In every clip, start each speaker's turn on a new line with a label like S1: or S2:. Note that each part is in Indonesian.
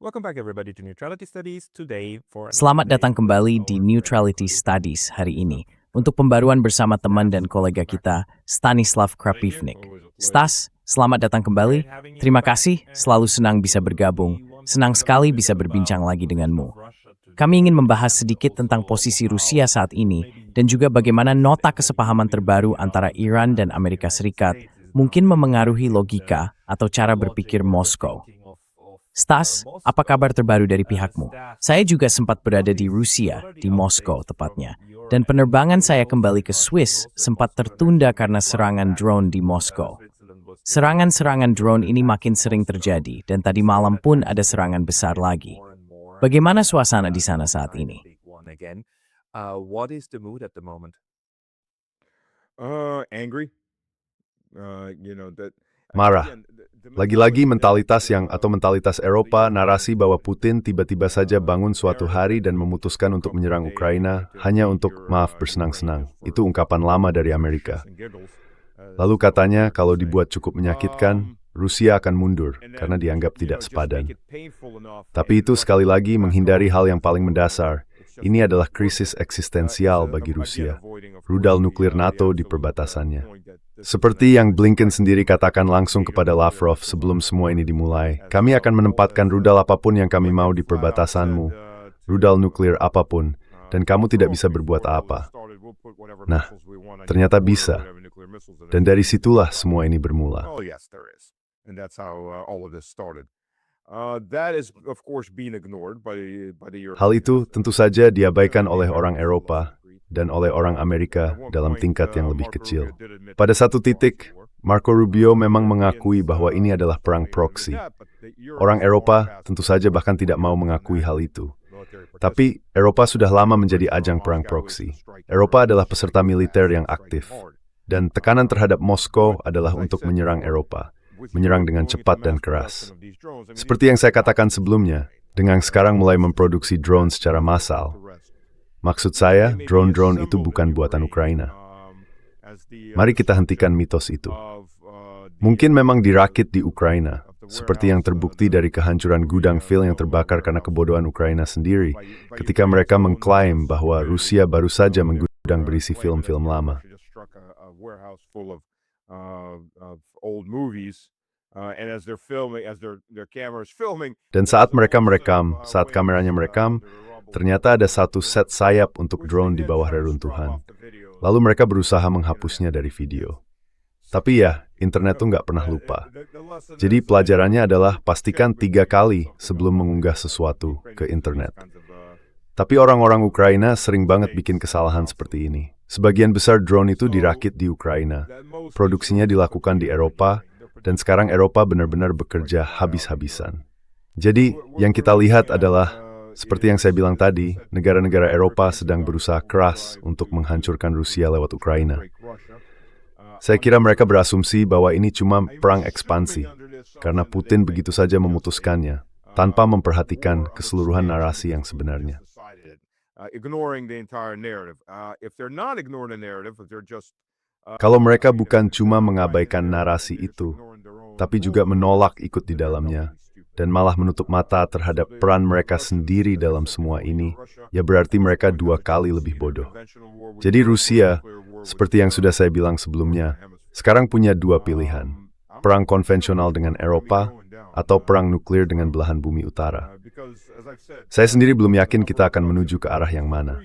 S1: Welcome back everybody to Neutrality Studies today for
S2: Selamat datang kembali di Neutrality Studies hari ini untuk pembaruan bersama teman dan kolega kita, Stanislav Krapivnik. Stas, selamat datang kembali. Terima kasih, selalu senang bisa bergabung. Senang sekali bisa berbincang lagi denganmu. Kami ingin membahas sedikit tentang posisi Rusia saat ini dan juga bagaimana nota kesepahaman terbaru antara Iran dan Amerika Serikat mungkin memengaruhi logika atau cara berpikir Moskow. Stas, apa kabar terbaru dari pihakmu? Saya juga sempat berada di Rusia, di Moskow tepatnya. Dan penerbangan saya kembali ke Swiss sempat tertunda karena serangan drone di Moskow. Serangan-serangan drone ini makin sering terjadi dan tadi malam pun ada serangan besar lagi. Bagaimana suasana di sana saat ini?
S1: What is the mood at the moment?
S3: Angry.
S4: Marah. Lagi-lagi mentalitas Eropa narasi bahwa Putin tiba-tiba saja bangun suatu hari dan memutuskan untuk menyerang Ukraina hanya untuk, bersenang-senang. Itu ungkapan lama dari Amerika. Lalu katanya kalau dibuat cukup menyakitkan, Rusia akan mundur karena dianggap tidak sepadan. Tapi itu sekali lagi menghindari hal yang paling mendasar. Ini adalah krisis eksistensial bagi Rusia. Rudal nuklir NATO di perbatasannya. Seperti yang Blinken sendiri katakan langsung kepada Lavrov sebelum semua ini dimulai, kami akan menempatkan rudal apapun yang kami mau di perbatasanmu, rudal nuklir apapun, dan kamu tidak bisa berbuat apa. Nah, ternyata bisa. Dan dari situlah semua ini bermula. Hal itu tentu saja diabaikan oleh orang Eropa dan oleh orang Amerika dalam tingkat yang lebih kecil. Pada satu titik, Marco Rubio memang mengakui bahwa ini adalah perang proksi. Orang Eropa tentu saja bahkan tidak mau mengakui hal itu. Tapi Eropa sudah lama menjadi ajang perang proksi. Eropa adalah peserta militer yang aktif. Dan tekanan terhadap Moskow adalah untuk menyerang Eropa. Menyerang dengan cepat dan keras. Seperti yang saya katakan sebelumnya, dengan sekarang mulai memproduksi drone secara massal. Maksud saya, drone-drone itu bukan buatan Ukraina. Mari kita hentikan mitos itu. Mungkin memang dirakit di Ukraina, seperti yang terbukti dari kehancuran gudang film yang terbakar karena kebodohan Ukraina sendiri, ketika mereka mengklaim bahwa Rusia baru saja menggudang berisi film-film lama. Dan saat mereka merekam, saat kameranya merekam, ternyata ada satu set sayap untuk drone di bawah reruntuhan. Lalu mereka berusaha menghapusnya dari video. Tapi ya, internet tuh nggak pernah lupa. Jadi pelajarannya adalah pastikan 3 kali sebelum mengunggah sesuatu ke internet. Tapi orang-orang Ukraina sering banget bikin kesalahan seperti ini. Sebagian besar drone itu dirakit di Ukraina. Produksinya dilakukan di Eropa, dan sekarang Eropa benar-benar bekerja habis-habisan. Jadi, yang kita lihat adalah seperti yang saya bilang tadi, negara-negara Eropa sedang berusaha keras untuk menghancurkan Rusia lewat Ukraina. Saya kira mereka berasumsi bahwa ini cuma perang ekspansi, karena Putin begitu saja memutuskannya, tanpa memperhatikan keseluruhan narasi yang sebenarnya. Kalau mereka bukan cuma mengabaikan narasi itu, tapi juga menolak ikut di dalamnya, dan malah menutup mata terhadap peran mereka sendiri dalam semua ini, ya berarti mereka 2 kali lebih bodoh. Jadi Rusia, seperti yang sudah saya bilang sebelumnya, sekarang punya 2 pilihan. Perang konvensional dengan Eropa, atau perang nuklir dengan belahan bumi utara. Saya sendiri belum yakin kita akan menuju ke arah yang mana.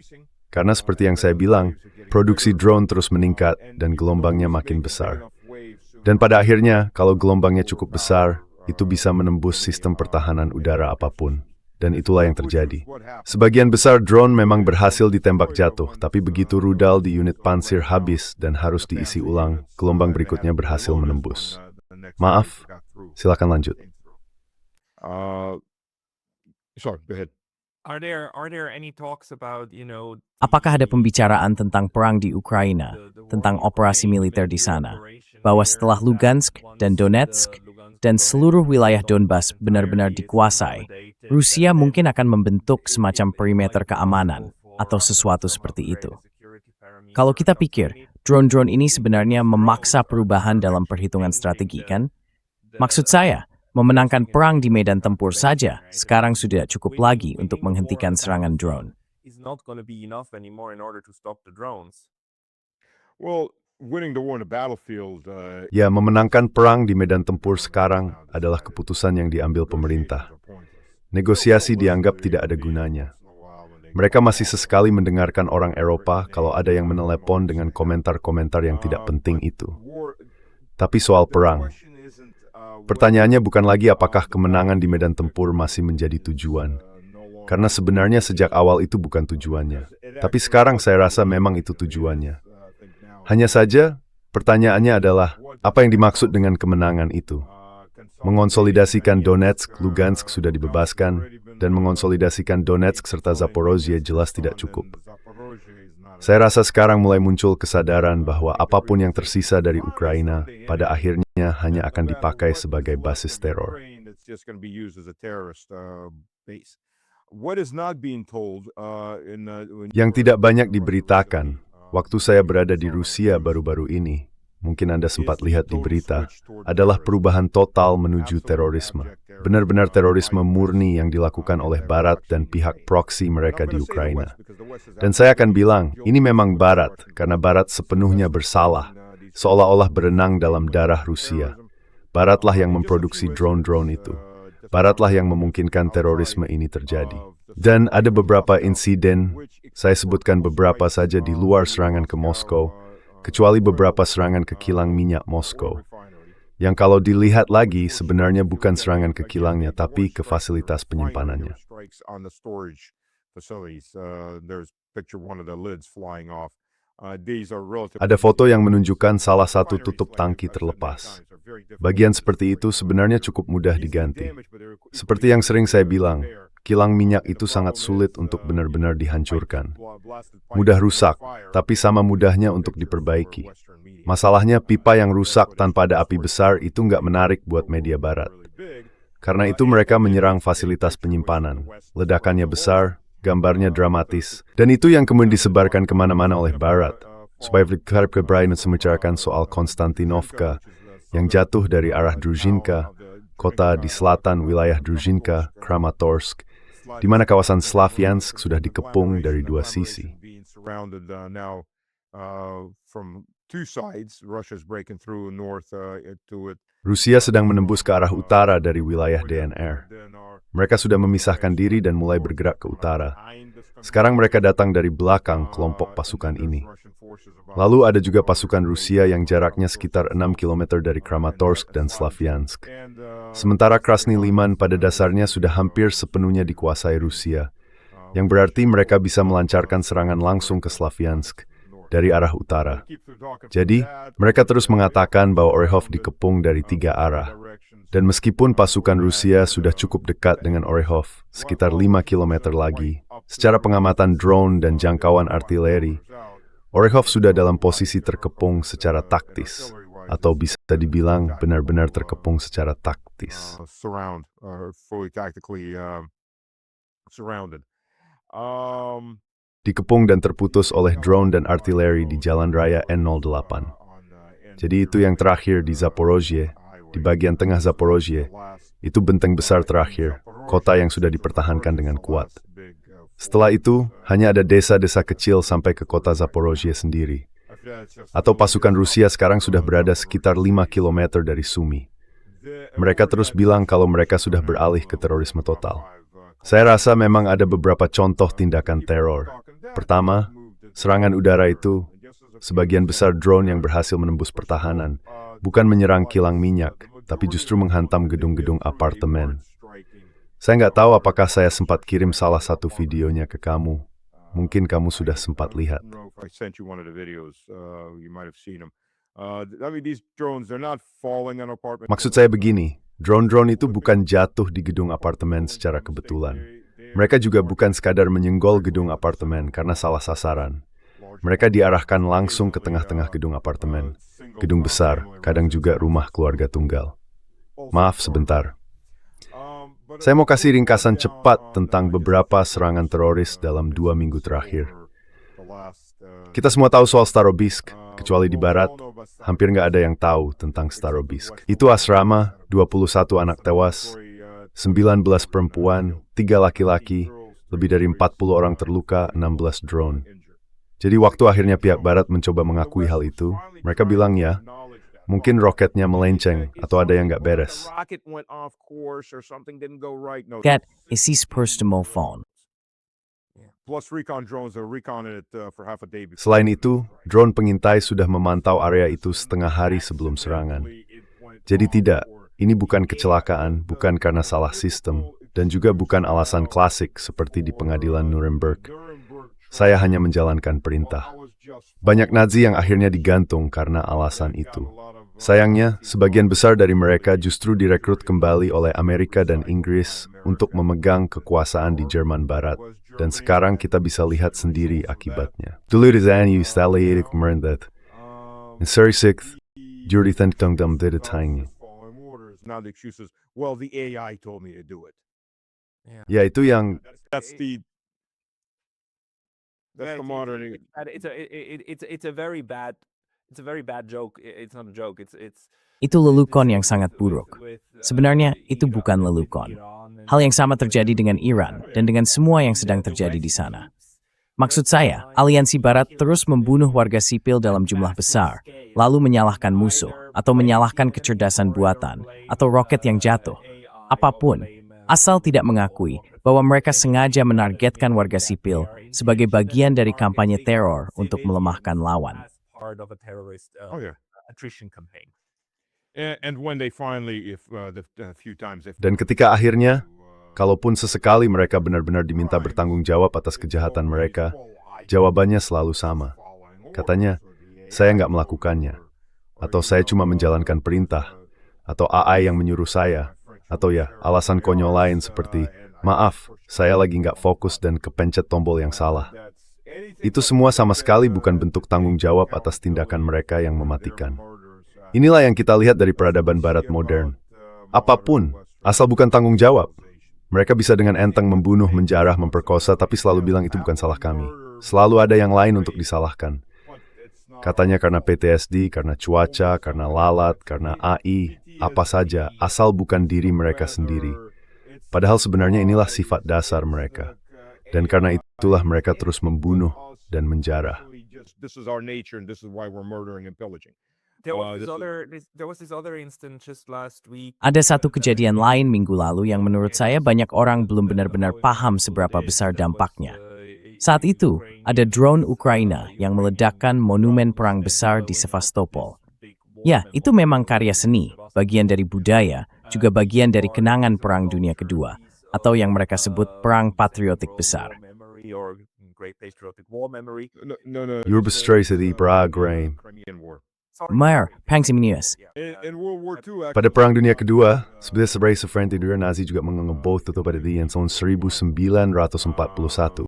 S4: Karena seperti yang saya bilang, produksi drone terus meningkat dan gelombangnya makin besar. Dan pada akhirnya, kalau gelombangnya cukup besar, itu bisa menembus sistem pertahanan udara apapun. Dan itulah yang terjadi. Sebagian besar drone memang berhasil ditembak jatuh, tapi begitu rudal di unit pansir habis dan harus diisi ulang, gelombang berikutnya berhasil menembus. Maaf, silakan lanjut.
S2: Apakah ada pembicaraan tentang perang di Ukraina, tentang operasi militer di sana, bahwa setelah Lugansk dan Donetsk, dan seluruh wilayah Donbas benar-benar dikuasai, Rusia mungkin akan membentuk semacam perimeter keamanan atau sesuatu seperti itu. Kalau kita pikir, drone-drone ini sebenarnya memaksa perubahan dalam perhitungan strategi, kan? Maksud saya, Memenangkan perang di medan tempur saja sekarang sudah cukup lagi untuk menghentikan serangan drone.
S1: Is not going to be enough anymore in order to stop the drones.
S3: Well, winning the war on the battlefield.
S4: Ya, memenangkan perang di medan tempur sekarang adalah keputusan yang diambil pemerintah. Negosiasi dianggap tidak ada gunanya. Mereka masih sesekali mendengarkan orang Eropa kalau ada yang menelepon dengan komentar-komentar yang tidak penting itu. Tapi soal perang, pertanyaannya bukan lagi apakah kemenangan di medan tempur masih menjadi tujuan. Karena sebenarnya sejak awal itu bukan tujuannya. Tapi sekarang saya rasa memang itu tujuannya. Hanya saja, pertanyaannya adalah, apa yang dimaksud dengan kemenangan itu? Mengonsolidasikan Donetsk, Lugansk sudah dibebaskan, dan mengonsolidasikan Donetsk serta Zaporozhye jelas tidak cukup. Saya rasa sekarang mulai muncul kesadaran bahwa apapun yang tersisa dari Ukraina, pada akhirnya hanya akan dipakai sebagai basis teror. Yang tidak banyak diberitakan, waktu saya berada di Rusia baru-baru ini, mungkin Anda sempat lihat di berita, adalah perubahan total menuju terorisme. Benar-benar terorisme murni yang dilakukan oleh Barat dan pihak proksi mereka di Ukraina. Dan saya akan bilang, ini memang Barat, karena Barat sepenuhnya bersalah, seolah-olah berenang dalam darah Rusia. Baratlah yang memproduksi drone-drone itu. Baratlah yang memungkinkan terorisme ini terjadi. Dan ada beberapa insiden, saya sebutkan beberapa saja di luar serangan ke Moskow, kecuali beberapa serangan ke kilang minyak Moskow. Yang kalau dilihat lagi sebenarnya bukan serangan ke kilangnya, tapi ke fasilitas penyimpanannya. Ada foto yang menunjukkan salah satu tutup tangki terlepas. Bagian seperti itu sebenarnya cukup mudah diganti. Seperti yang sering saya bilang, kilang minyak itu sangat sulit untuk benar-benar dihancurkan. Mudah rusak, tapi sama mudahnya untuk diperbaiki. Masalahnya pipa yang rusak tanpa ada api besar itu nggak menarik buat media Barat. Karena itu mereka menyerang fasilitas penyimpanan. Ledakannya besar, gambarnya dramatis. Dan itu yang kemudian disebarkan kemana-mana oleh Barat. Supaya Vladimir Putin membicarakan soal Konstantinovka yang jatuh dari arah Druzhinka, kota di selatan wilayah Druzhinka, Kramatorsk, di mana kawasan Slavyansk sudah dikepung dari dua sisi. Rusia sedang menembus ke arah utara dari wilayah DNR. Mereka sudah memisahkan diri dan mulai bergerak ke utara. Sekarang mereka datang dari belakang kelompok pasukan ini. Lalu ada juga pasukan Rusia yang jaraknya sekitar 6 km dari Kramatorsk dan Slavyansk. Sementara Krasny Liman pada dasarnya sudah hampir sepenuhnya dikuasai Rusia, yang berarti mereka bisa melancarkan serangan langsung ke Slavyansk dari arah utara. Jadi, mereka terus mengatakan bahwa Orehov dikepung dari 3 arah. Dan meskipun pasukan Rusia sudah cukup dekat dengan Orehov, sekitar 5 km lagi, secara pengamatan drone dan jangkauan artileri, Orehov sudah dalam posisi terkepung secara taktis, atau bisa dibilang benar-benar terkepung secara taktis. Dikepung dan terputus oleh drone dan artileri di jalan raya N08. Jadi itu yang terakhir di Zaporozhye, di bagian tengah Zaporozhye, itu benteng besar terakhir, kota yang sudah dipertahankan dengan kuat. Setelah itu, hanya ada desa-desa kecil sampai ke kota Zaporozhye sendiri. Atau pasukan Rusia sekarang sudah berada sekitar 5 km dari Sumy. Mereka terus bilang kalau mereka sudah beralih ke terorisme total. Saya rasa memang ada beberapa contoh tindakan teror. Pertama, serangan udara itu, sebagian besar drone yang berhasil menembus pertahanan, bukan menyerang kilang minyak, tapi justru menghantam gedung-gedung apartemen. Saya nggak tahu apakah saya sempat kirim salah satu videonya ke kamu. Mungkin kamu sudah sempat lihat. Maksud saya begini, drone-drone itu bukan jatuh di gedung apartemen secara kebetulan. Mereka juga bukan sekadar menyenggol gedung apartemen karena salah sasaran. Mereka diarahkan langsung ke tengah-tengah gedung apartemen. Gedung besar, kadang juga rumah keluarga tunggal. Maaf sebentar. Saya mau kasih ringkasan cepat tentang beberapa serangan teroris dalam 2 minggu terakhir. Kita semua tahu soal Starobisk, kecuali di barat, hampir nggak ada yang tahu tentang Starobisk. Itu asrama, 21 anak tewas, 19 perempuan, 3 laki-laki, lebih dari 40 orang terluka, 16 drone. Jadi waktu akhirnya pihak barat mencoba mengakui hal itu, mereka bilang ya, mungkin roketnya melenceng atau ada yang nggak beres.
S2: Kat, isi personal phone.
S3: Plus recon drones are reconning it for half a day before.
S4: Selain itu, drone pengintai sudah memantau area itu setengah hari sebelum serangan. Jadi tidak, ini bukan kecelakaan, bukan karena salah sistem, dan juga bukan alasan klasik seperti di pengadilan Nuremberg. Saya hanya menjalankan perintah. Banyak Nazi yang akhirnya digantung karena alasan itu. Sayangnya, sebagian besar dari mereka justru direkrut kembali oleh Amerika dan Inggris untuk memegang kekuasaan di Jerman Barat. Dan sekarang kita bisa lihat sendiri akibatnya. Dulu di Zanu Stalayadik merendat. In Seri 6th, Juri Tentang Dam Dede Tang.
S3: Now the excuse is, well, the AI told me to do it.
S4: Ya itu yang
S3: That's the modern.
S1: It's a very bad joke. It's not a joke.
S2: Itu lelukon yang sangat buruk. Sebenarnya, itu bukan lelukon. Hal yang sama terjadi dengan Iran dan dengan semua yang sedang terjadi di sana. Maksud saya, aliansi Barat terus membunuh warga sipil dalam jumlah besar, lalu menyalahkan musuh, atau menyalahkan kecerdasan buatan, atau roket yang jatuh. Apapun, asal tidak mengakui bahwa mereka sengaja menargetkan warga sipil sebagai bagian dari kampanye teror untuk melemahkan lawan.
S1: Attrition campaign.
S3: And when they finally, if the few times, if
S4: Dan ketika akhirnya, kalaupun sesekali mereka benar-benar diminta bertanggung jawab atas kejahatan mereka, jawabannya selalu sama. Katanya, saya nggak melakukannya, atau saya cuma menjalankan perintah, atau AI yang menyuruh saya, atau ya, alasan konyol lain seperti, maaf, saya lagi nggak fokus dan kepencet tombol yang salah. Itu semua sama sekali bukan bentuk tanggung jawab atas tindakan mereka yang mematikan. Inilah yang kita lihat dari peradaban Barat modern. Apapun, asal bukan tanggung jawab. Mereka bisa dengan enteng membunuh, menjarah, memperkosa, tapi selalu bilang itu bukan salah kami. Selalu ada yang lain untuk disalahkan. Katanya karena PTSD, karena cuaca, karena lalat, karena AI, apa saja, asal bukan diri mereka sendiri. Padahal sebenarnya inilah sifat dasar mereka. Dan karena itulah mereka terus membunuh dan menjarah.
S3: this is our nature and this is why we're murdering and pillaging.
S1: There was this other instance just last week.
S2: Ada satu kejadian lain minggu lalu yang menurut saya banyak orang belum benar-benar paham seberapa besar dampaknya. Saat itu, ada drone Ukraina yang meledakkan monumen perang besar di Sevastopol. Ya, itu memang karya seni, bagian dari budaya, juga bagian dari kenangan Perang Dunia Kedua, atau yang mereka sebut Perang Patriotik Besar.
S4: Jurbestreise di Prague,
S3: Crimean War.
S2: Mayor, Pangsiminius,
S3: In World War II,
S4: pada Perang Dunia Kedua, sebenarnya sebagai sefrente dua Nazi juga mengebom itu pada di tahun 1941.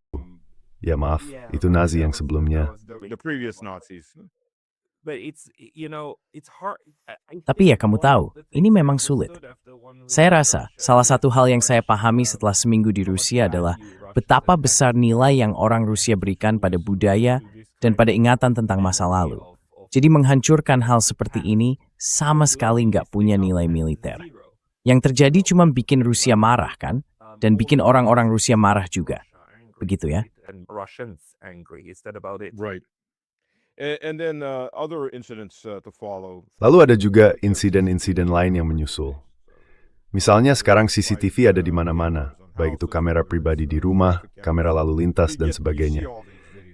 S4: Ya maaf, itu Nazi yang sebelumnya.
S3: the previous Nazis.
S1: But it's hard.
S2: Tapi ya kamu tahu, ini memang sulit. Saya rasa salah satu hal yang saya pahami setelah seminggu di Rusia adalah betapa besar nilai yang orang Rusia berikan pada budaya dan pada ingatan tentang masa lalu. Jadi menghancurkan hal seperti ini sama sekali nggak punya nilai militer. Yang terjadi cuma bikin Rusia marah kan? Dan bikin orang-orang Rusia marah juga. Begitu ya?
S1: And Russians angry. Is that about it?
S3: Right. And then other incidents to follow.
S4: Lalu ada juga insiden-insiden lain yang menyusul. Misalnya sekarang CCTV ada di mana-mana, baik itu kamera pribadi di rumah, kamera lalu lintas, dan sebagainya.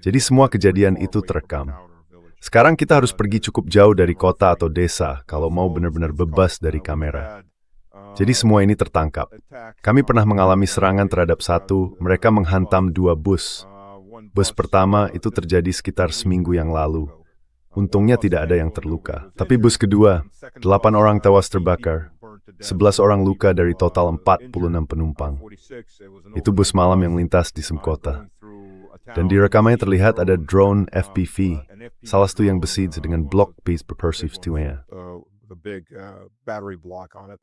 S4: Jadi semua kejadian itu terekam. Sekarang kita harus pergi cukup jauh dari kota atau desa kalau mau benar-benar bebas dari kamera. Jadi semua ini tertangkap. Kami pernah mengalami serangan terhadap satu, mereka menghantam 2 bus. Bus pertama itu terjadi sekitar seminggu yang lalu. Untungnya tidak ada yang terluka. Tapi bus kedua, 8 orang tewas terbakar, 11 orang luka dari total 46 penumpang. Itu bus malam yang lintas di Semkota. Dan di rekamannya terlihat ada drone FPV, salah satu yang besi dengan block piece percussive 2-nya.
S3: The big battery block on it,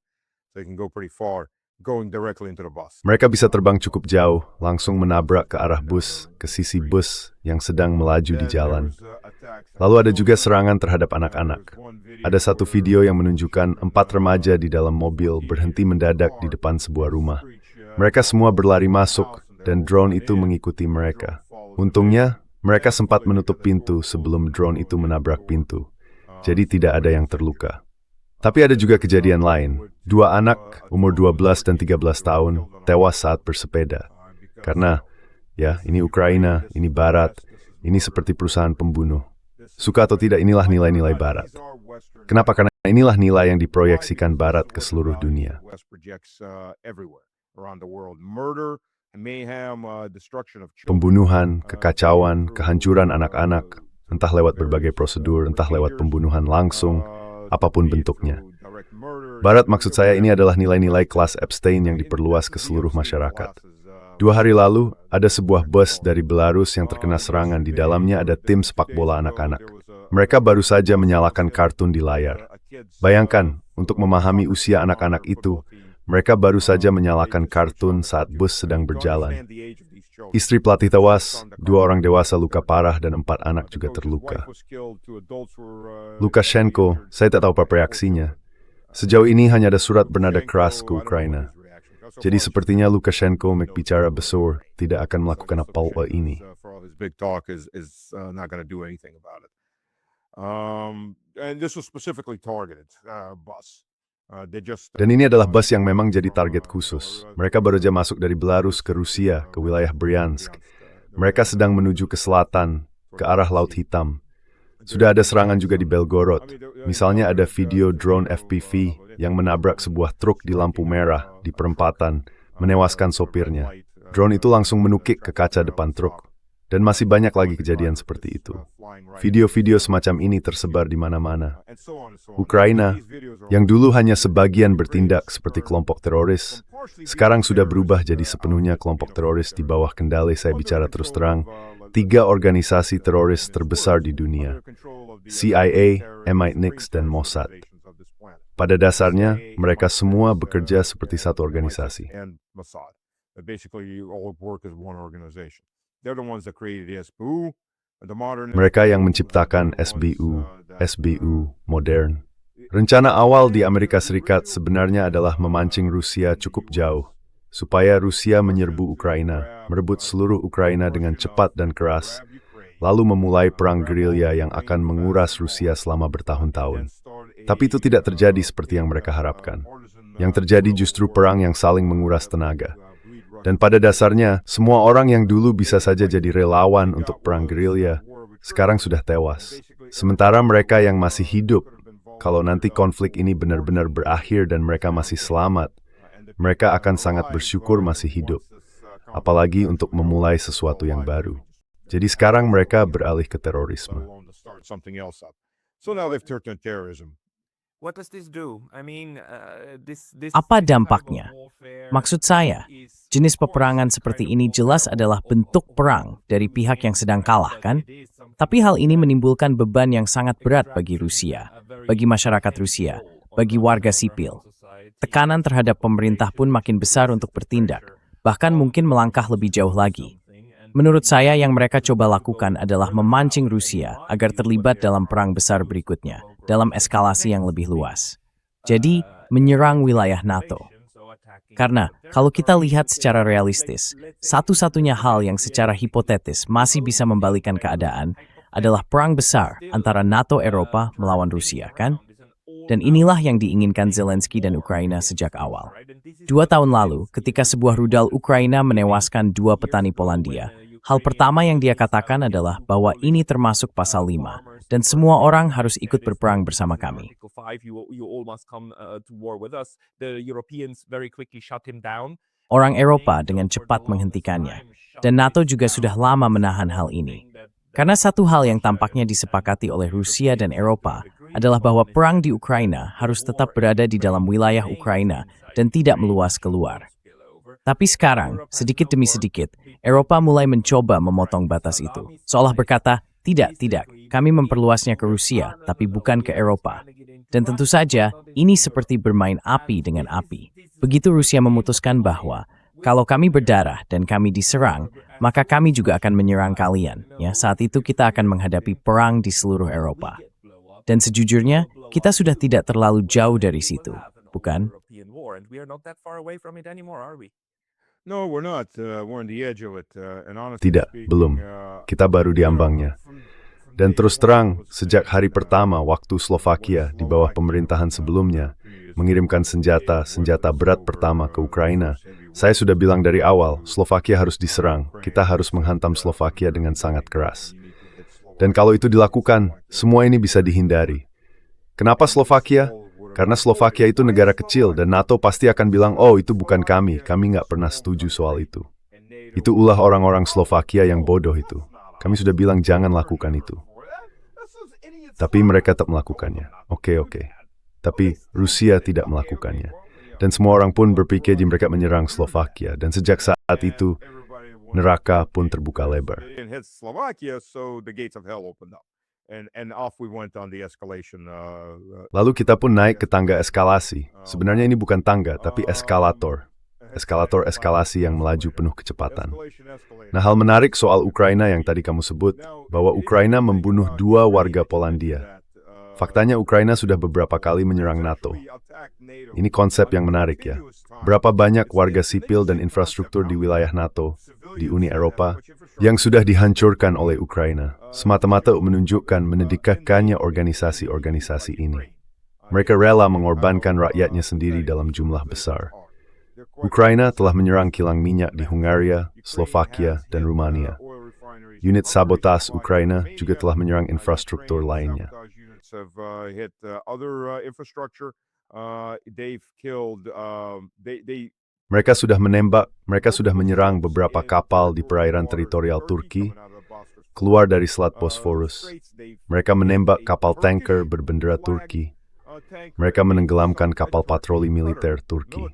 S3: so you can go pretty far. going directly into the bus.
S4: Mereka bisa terbang cukup jauh, langsung menabrak ke arah bus, ke sisi bus yang sedang melaju di jalan. Lalu ada juga serangan terhadap anak-anak. Ada satu video yang menunjukkan 4 remaja di dalam mobil berhenti mendadak di depan sebuah rumah. Mereka semua berlari masuk, dan drone itu mengikuti mereka. Untungnya, mereka sempat menutup pintu sebelum drone itu menabrak pintu. Jadi tidak ada yang terluka. Tapi ada juga kejadian lain. 2 anak, umur 12 dan 13 tahun, tewas saat bersepeda. Karena, ya, ini Ukraina, ini Barat, ini seperti perusahaan pembunuh. Suka atau tidak, inilah nilai-nilai Barat. Kenapa? Karena inilah nilai yang diproyeksikan Barat ke seluruh dunia. Pembunuhan, kekacauan, kehancuran anak-anak, entah lewat berbagai prosedur, entah lewat pembunuhan langsung, apapun bentuknya. Barat, maksud saya, ini adalah nilai-nilai kelas Epstein yang diperluas ke seluruh masyarakat. 2 hari lalu, ada sebuah bus dari Belarus yang terkena serangan. Di dalamnya ada tim sepak bola anak-anak. Mereka baru saja menyalakan kartun di layar. Bayangkan, untuk memahami usia anak-anak itu, mereka baru saja menyalakan kartun saat bus sedang berjalan. Istri pelatih tewas, 2 orang dewasa luka parah, dan 4 anak juga terluka. Lukashenko, saya tak tahu apa reaksinya. Sejauh ini hanya ada surat bernada keras ke Ukraina. Jadi sepertinya Lukashenko bicara besar tidak akan melakukan apa-apa ini. Dan ini adalah bus yang memang jadi target khusus. Mereka baru saja masuk dari Belarus ke Rusia, ke wilayah Bryansk. Mereka sedang menuju ke selatan, ke arah Laut Hitam. Sudah ada serangan juga di Belgorod. Misalnya ada video drone FPV yang menabrak sebuah truk di lampu merah di perempatan, menewaskan sopirnya. Drone itu langsung menukik ke kaca depan truk. Dan masih banyak lagi kejadian seperti itu. Video-video semacam ini tersebar di mana-mana. Ukraina, yang dulu hanya sebagian bertindak seperti kelompok teroris, sekarang sudah berubah jadi sepenuhnya kelompok teroris di bawah kendali, saya bicara terus terang, 3 organisasi teroris terbesar di dunia. CIA, MI6, dan Mossad. Pada dasarnya, mereka semua bekerja seperti satu organisasi. Mereka yang menciptakan SBU modern. Rencana awal di Amerika Serikat sebenarnya adalah memancing Rusia cukup jauh, supaya Rusia menyerbu Ukraina, merebut seluruh Ukraina dengan cepat dan keras, lalu memulai perang gerilya yang akan menguras Rusia selama bertahun-tahun. Tapi itu tidak terjadi seperti yang mereka harapkan. Yang terjadi justru perang yang saling menguras tenaga. Dan pada dasarnya, semua orang yang dulu bisa saja jadi relawan untuk perang gerilya, sekarang sudah tewas. Sementara mereka yang masih hidup, kalau nanti konflik ini benar-benar berakhir dan mereka masih selamat, mereka akan sangat bersyukur masih hidup. Apalagi untuk memulai sesuatu yang baru. Jadi sekarang mereka beralih ke terorisme.
S2: Apa dampaknya? Maksud saya, jenis peperangan seperti ini jelas adalah bentuk perang dari pihak yang sedang kalah, kan? Tapi hal ini menimbulkan beban yang sangat berat bagi Rusia, bagi masyarakat Rusia, bagi warga sipil. Tekanan terhadap pemerintah pun makin besar untuk bertindak, bahkan mungkin melangkah lebih jauh lagi. Menurut saya yang mereka coba lakukan adalah memancing Rusia agar terlibat dalam perang besar berikutnya, dalam eskalasi yang lebih luas. Jadi, menyerang wilayah NATO. Karena, kalau kita lihat secara realistis, satu-satunya hal yang secara hipotetis masih bisa membalikan keadaan adalah perang besar antara NATO Eropa melawan Rusia, kan? Dan inilah yang diinginkan Zelensky dan Ukraina sejak awal. 2 tahun lalu, ketika sebuah rudal Ukraina menewaskan 2 petani Polandia, hal pertama yang dia katakan adalah bahwa ini termasuk pasal 5, dan semua orang harus ikut berperang bersama kami. Orang Eropa dengan cepat menghentikannya, dan NATO juga sudah lama menahan hal ini. Karena satu hal yang tampaknya disepakati oleh Rusia dan Eropa adalah bahwa perang di Ukraina harus tetap berada di dalam wilayah Ukraina dan tidak meluas keluar. Tapi sekarang, sedikit demi sedikit, Eropa mulai mencoba memotong batas itu. Seolah berkata, tidak, kami memperluasnya ke Rusia, tapi bukan ke Eropa. Dan tentu saja, ini seperti bermain api dengan api. Begitu Rusia memutuskan bahwa kalau kami berdarah dan kami diserang, maka kami juga akan menyerang kalian. Ya, saat itu kita akan menghadapi perang di seluruh Eropa. Dan sejujurnya, kita sudah tidak terlalu jauh dari situ, bukan?
S3: No, we're not. We're on the edge of it. And honestly
S4: Tidak,
S3: speaking,
S4: belum. Kita baru di ambangnya. Dan terus terang, sejak hari pertama waktu Slovakia di bawah pemerintahan sebelumnya mengirimkan senjata berat pertama ke Ukraina, saya sudah bilang dari awal, Slovakia harus diserang. Kita harus menghantam Slovakia dengan sangat keras. Dan kalau itu dilakukan, semua ini bisa dihindari. Kenapa Slovakia? Karena Slovakia itu negara kecil dan NATO pasti akan bilang, oh itu bukan kami nggak pernah setuju soal itu. Itu ulah orang-orang Slovakia yang bodoh itu. Kami sudah bilang jangan lakukan itu. Tapi mereka tetap melakukannya. Oke. Tapi Rusia tidak melakukannya. Dan semua orang pun berpikir mereka menyerang Slovakia. Dan sejak saat itu, neraka pun terbuka lebar.
S3: And off we went on the escalation.
S4: Lalu kita pun naik ke tangga eskalasi. Sebenarnya ini bukan tangga, tapi eskalator. Eskalator eskalasi yang melaju penuh kecepatan. Nah, hal menarik soal Ukraina yang tadi kamu sebut, bahwa Ukraina membunuh 2 warga Polandia. Faktanya Ukraina sudah beberapa kali menyerang NATO. Ini konsep yang menarik ya. Berapa banyak warga sipil dan infrastruktur di wilayah NATO, di Uni Eropa, yang sudah dihancurkan oleh Ukraina, semata-mata menunjukkan mendedikasikannya organisasi-organisasi ini. Mereka rela mengorbankan rakyatnya sendiri dalam jumlah besar. Ukraina telah menyerang kilang minyak di Hungaria, Slovakia, dan Rumania. Unit sabotas Ukraina juga telah menyerang infrastruktur lainnya. Mereka sudah menembak, mereka sudah menyerang beberapa kapal di perairan teritorial Turki, keluar dari Selat Bosphorus. Mereka menembak kapal tanker berbendera Turki. Mereka menenggelamkan kapal patroli militer Turki.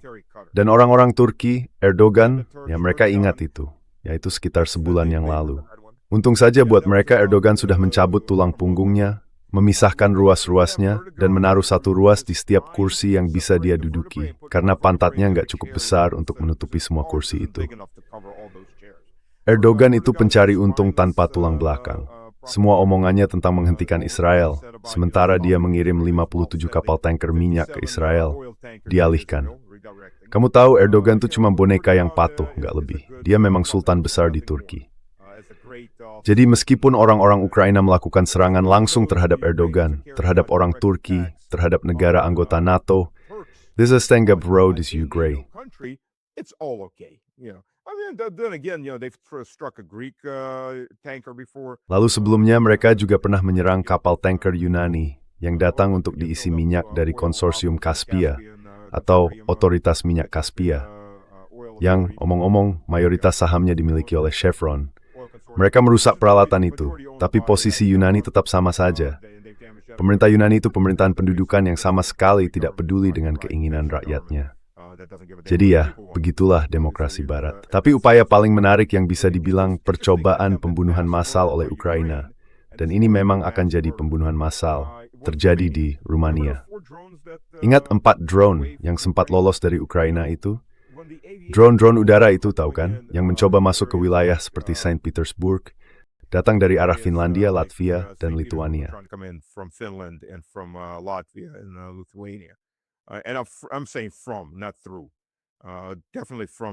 S4: Dan orang-orang Turki, Erdogan, ya mereka ingat itu, yaitu sekitar sebulan yang lalu. Untung saja buat mereka Erdogan sudah mencabut tulang punggungnya, memisahkan ruas-ruasnya, dan menaruh satu ruas di setiap kursi yang bisa dia duduki, karena pantatnya nggak cukup besar untuk menutupi semua kursi itu. Erdogan itu pencari untung tanpa tulang belakang. Semua omongannya tentang menghentikan Israel, sementara dia mengirim 57 kapal tanker minyak ke Israel, dialihkan. Kamu tahu Erdogan itu cuma boneka yang patuh, nggak lebih. Dia memang sultan besar di Turki. Jadi meskipun orang-orang Ukraina melakukan serangan langsung terhadap Erdogan, terhadap orang Turki, terhadap negara anggota NATO, this is Stengab Road is Ukraine.
S3: It's all okay. I mean, then again, they've struck a Greek tanker before.
S4: Lalu sebelumnya mereka juga pernah menyerang kapal tanker Yunani yang datang untuk diisi minyak dari konsorsium Caspia atau Otoritas Minyak Caspia, yang omong-omong mayoritas sahamnya dimiliki oleh Chevron. Mereka merusak peralatan itu, tapi posisi Yunani tetap sama saja. Pemerintah Yunani itu pemerintahan pendudukan yang sama sekali tidak peduli dengan keinginan rakyatnya. Jadi ya, begitulah demokrasi Barat. Tapi upaya paling menarik yang bisa dibilang percobaan pembunuhan massal oleh Ukraina, dan ini memang akan jadi pembunuhan massal, terjadi di Rumania. Ingat 4 drone yang sempat lolos dari Ukraina itu? Drone-drone udara itu tahu kan, yang mencoba masuk ke wilayah seperti Saint Petersburg, datang dari arah Finlandia, Latvia, dan Lithuania.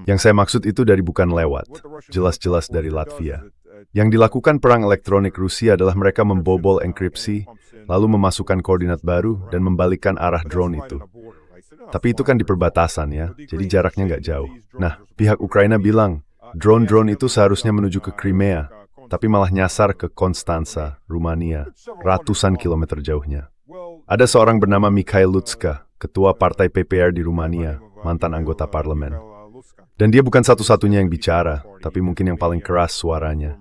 S4: Yang saya maksud itu dari bukan lewat, jelas-jelas dari Latvia. Yang dilakukan perang elektronik Rusia adalah mereka membobol enkripsi, lalu memasukkan koordinat baru dan membalikkan arah drone itu. Tapi itu kan di perbatasan ya, jadi jaraknya nggak jauh. Nah, pihak Ukraina bilang, drone-drone itu seharusnya menuju ke Crimea, tapi malah nyasar ke Konstanza, Rumania, ratusan kilometer jauhnya. Ada seorang bernama Mikhail Lutska, ketua partai PPR di Rumania, mantan anggota parlemen. Dan dia bukan satu-satunya yang bicara, tapi mungkin yang paling keras suaranya.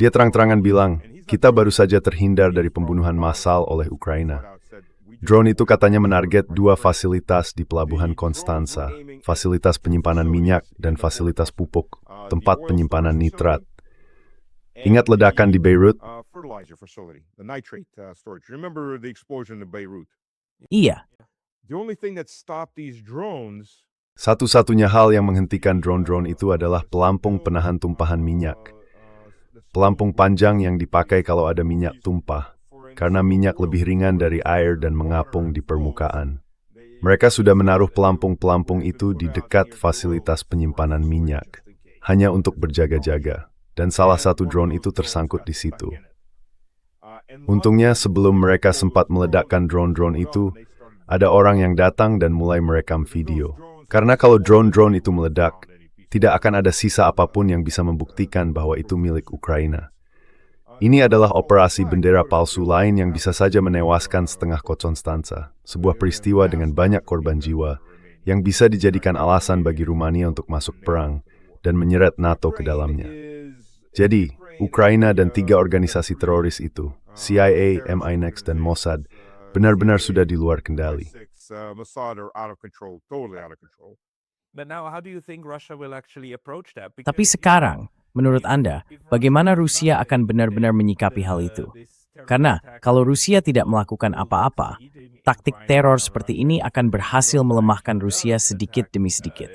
S4: Dia terang-terangan bilang, kita baru saja terhindar dari pembunuhan massal oleh Ukraina. Drone itu katanya menarget 2 fasilitas di Pelabuhan Konstanza, fasilitas penyimpanan minyak dan fasilitas pupuk, tempat penyimpanan nitrat. Ingat ledakan di Beirut?
S2: Iya,
S3: The only thing that stopped these drones
S4: Satu-satunya hal yang menghentikan drone-drone itu adalah pelampung penahan tumpahan minyak. Pelampung panjang yang dipakai kalau ada minyak tumpah, karena minyak lebih ringan dari air dan mengapung di permukaan. Mereka sudah menaruh pelampung-pelampung itu di dekat fasilitas penyimpanan minyak, hanya untuk berjaga-jaga, dan salah satu drone itu tersangkut di situ. Untungnya sebelum mereka sempat meledakkan drone-drone itu, ada orang yang datang dan mulai merekam video. Karena kalau drone-drone itu meledak, tidak akan ada sisa apapun yang bisa membuktikan bahwa itu milik Ukraina. Ini adalah operasi bendera palsu lain yang bisa saja menewaskan setengah Konstanța, sebuah peristiwa dengan banyak korban jiwa, yang bisa dijadikan alasan bagi Rumania untuk masuk perang dan menyeret NATO ke dalamnya. Jadi, Ukraina dan 3 organisasi teroris itu, CIA, MI6, dan Mossad, benar-benar sudah di luar kendali.
S2: Tapi sekarang, menurut Anda, bagaimana Rusia akan benar-benar menyikapi hal itu? Karena kalau Rusia tidak melakukan apa-apa, taktik teror seperti ini akan berhasil melemahkan Rusia sedikit demi sedikit.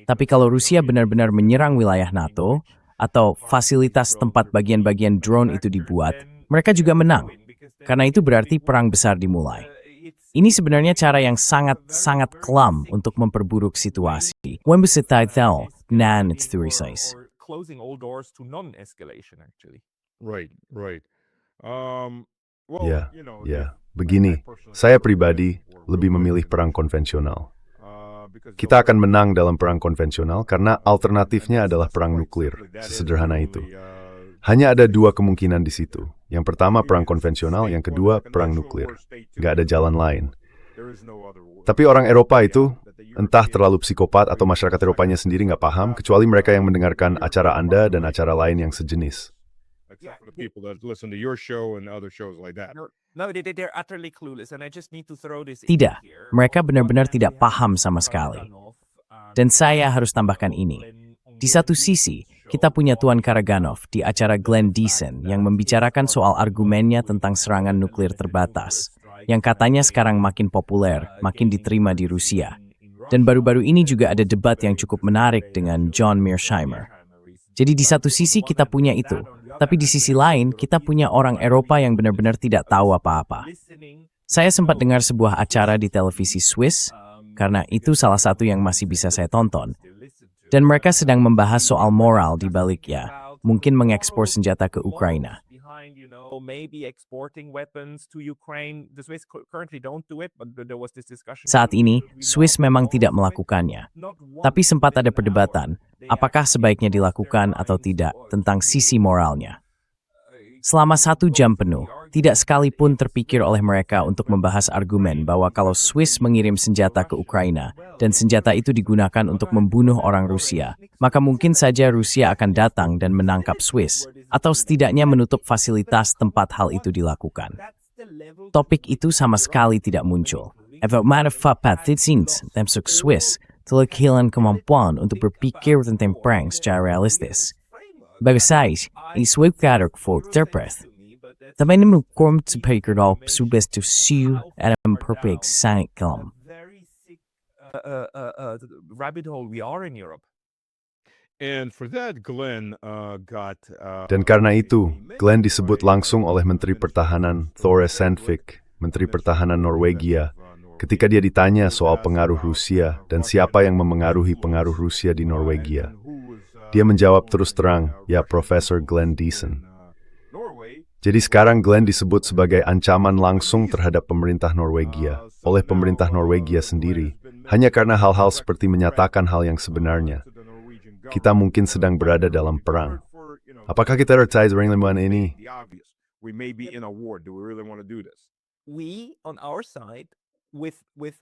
S2: Tapi kalau Rusia benar-benar menyerang wilayah NATO, atau fasilitas tempat bagian-bagian drone itu dibuat, mereka juga menang. Karena itu berarti perang besar dimulai. Ini sebenarnya cara yang sangat-sangat kelam untuk memperburuk situasi. When bisa tahu, nan it's theory size.
S1: Closing all doors to non-escalation, actually.
S3: Right.
S4: Ya, begini, saya pribadi lebih memilih perang konvensional. Kita akan menang dalam perang konvensional karena alternatifnya adalah perang nuklir, sesederhana itu. Hanya ada 2 kemungkinan di situ. Yang pertama perang konvensional, yang kedua perang nuklir. Nggak ada jalan lain. Tapi orang Eropa itu, entah terlalu psikopat atau masyarakat Eropanya sendiri nggak paham, kecuali mereka yang mendengarkan acara Anda dan acara lain yang sejenis.
S2: Tidak, mereka benar-benar tidak paham sama sekali. Dan saya harus tambahkan ini. Di satu sisi, kita punya Tuan Karaganov di acara Glenn Deason yang membicarakan soal argumennya tentang serangan nuklir terbatas, yang katanya sekarang makin populer, makin diterima di Rusia. Dan baru-baru ini juga ada debat yang cukup menarik dengan John Mearsheimer. Jadi di satu sisi kita punya itu, tapi di sisi lain kita punya orang Eropa yang benar-benar tidak tahu apa-apa. Saya sempat dengar sebuah acara di televisi Swiss, karena itu salah satu yang masih bisa saya tonton. Dan mereka sedang membahas soal moral di baliknya, mungkin mengekspor senjata ke Ukraina. Saat ini, Swiss memang tidak melakukannya. Tapi sempat ada perdebatan, apakah sebaiknya dilakukan atau tidak tentang sisi moralnya. Selama 1 jam penuh, tidak sekalipun terpikir oleh mereka untuk membahas argumen bahwa kalau Swiss mengirim senjata ke Ukraina dan senjata itu digunakan untuk membunuh orang Rusia, maka mungkin saja Rusia akan datang dan menangkap Swiss, atau setidaknya menutup fasilitas tempat hal itu dilakukan. Topik itu sama sekali tidak muncul. Efek manfaat temsuk Swiss telah kehilangan kemampuan untuk berpikir tentang perang secara realistis. Bagi saya, ini suatu kader for terpres. Tapi ini mengukur sebagai dal subes to siu adam perfect sangat kelam.
S1: Rabbit hole we are in Europe.
S3: And for that, Glenn got.
S4: Dan karena itu, Glenn disebut langsung oleh Menteri Pertahanan Tore Sandvik, Menteri Pertahanan Norwegia, ketika dia ditanya soal pengaruh Rusia dan siapa yang memengaruhi pengaruh Rusia di Norwegia. Dia menjawab terus terang, ya Profesor Glenn Deason. Jadi sekarang Glenn disebut sebagai ancaman langsung terhadap pemerintah Norwegia, oleh pemerintah Norwegia sendiri, hanya karena hal-hal seperti menyatakan hal yang sebenarnya. Kita mungkin sedang berada dalam perang. Apakah kita percaya dengan ini?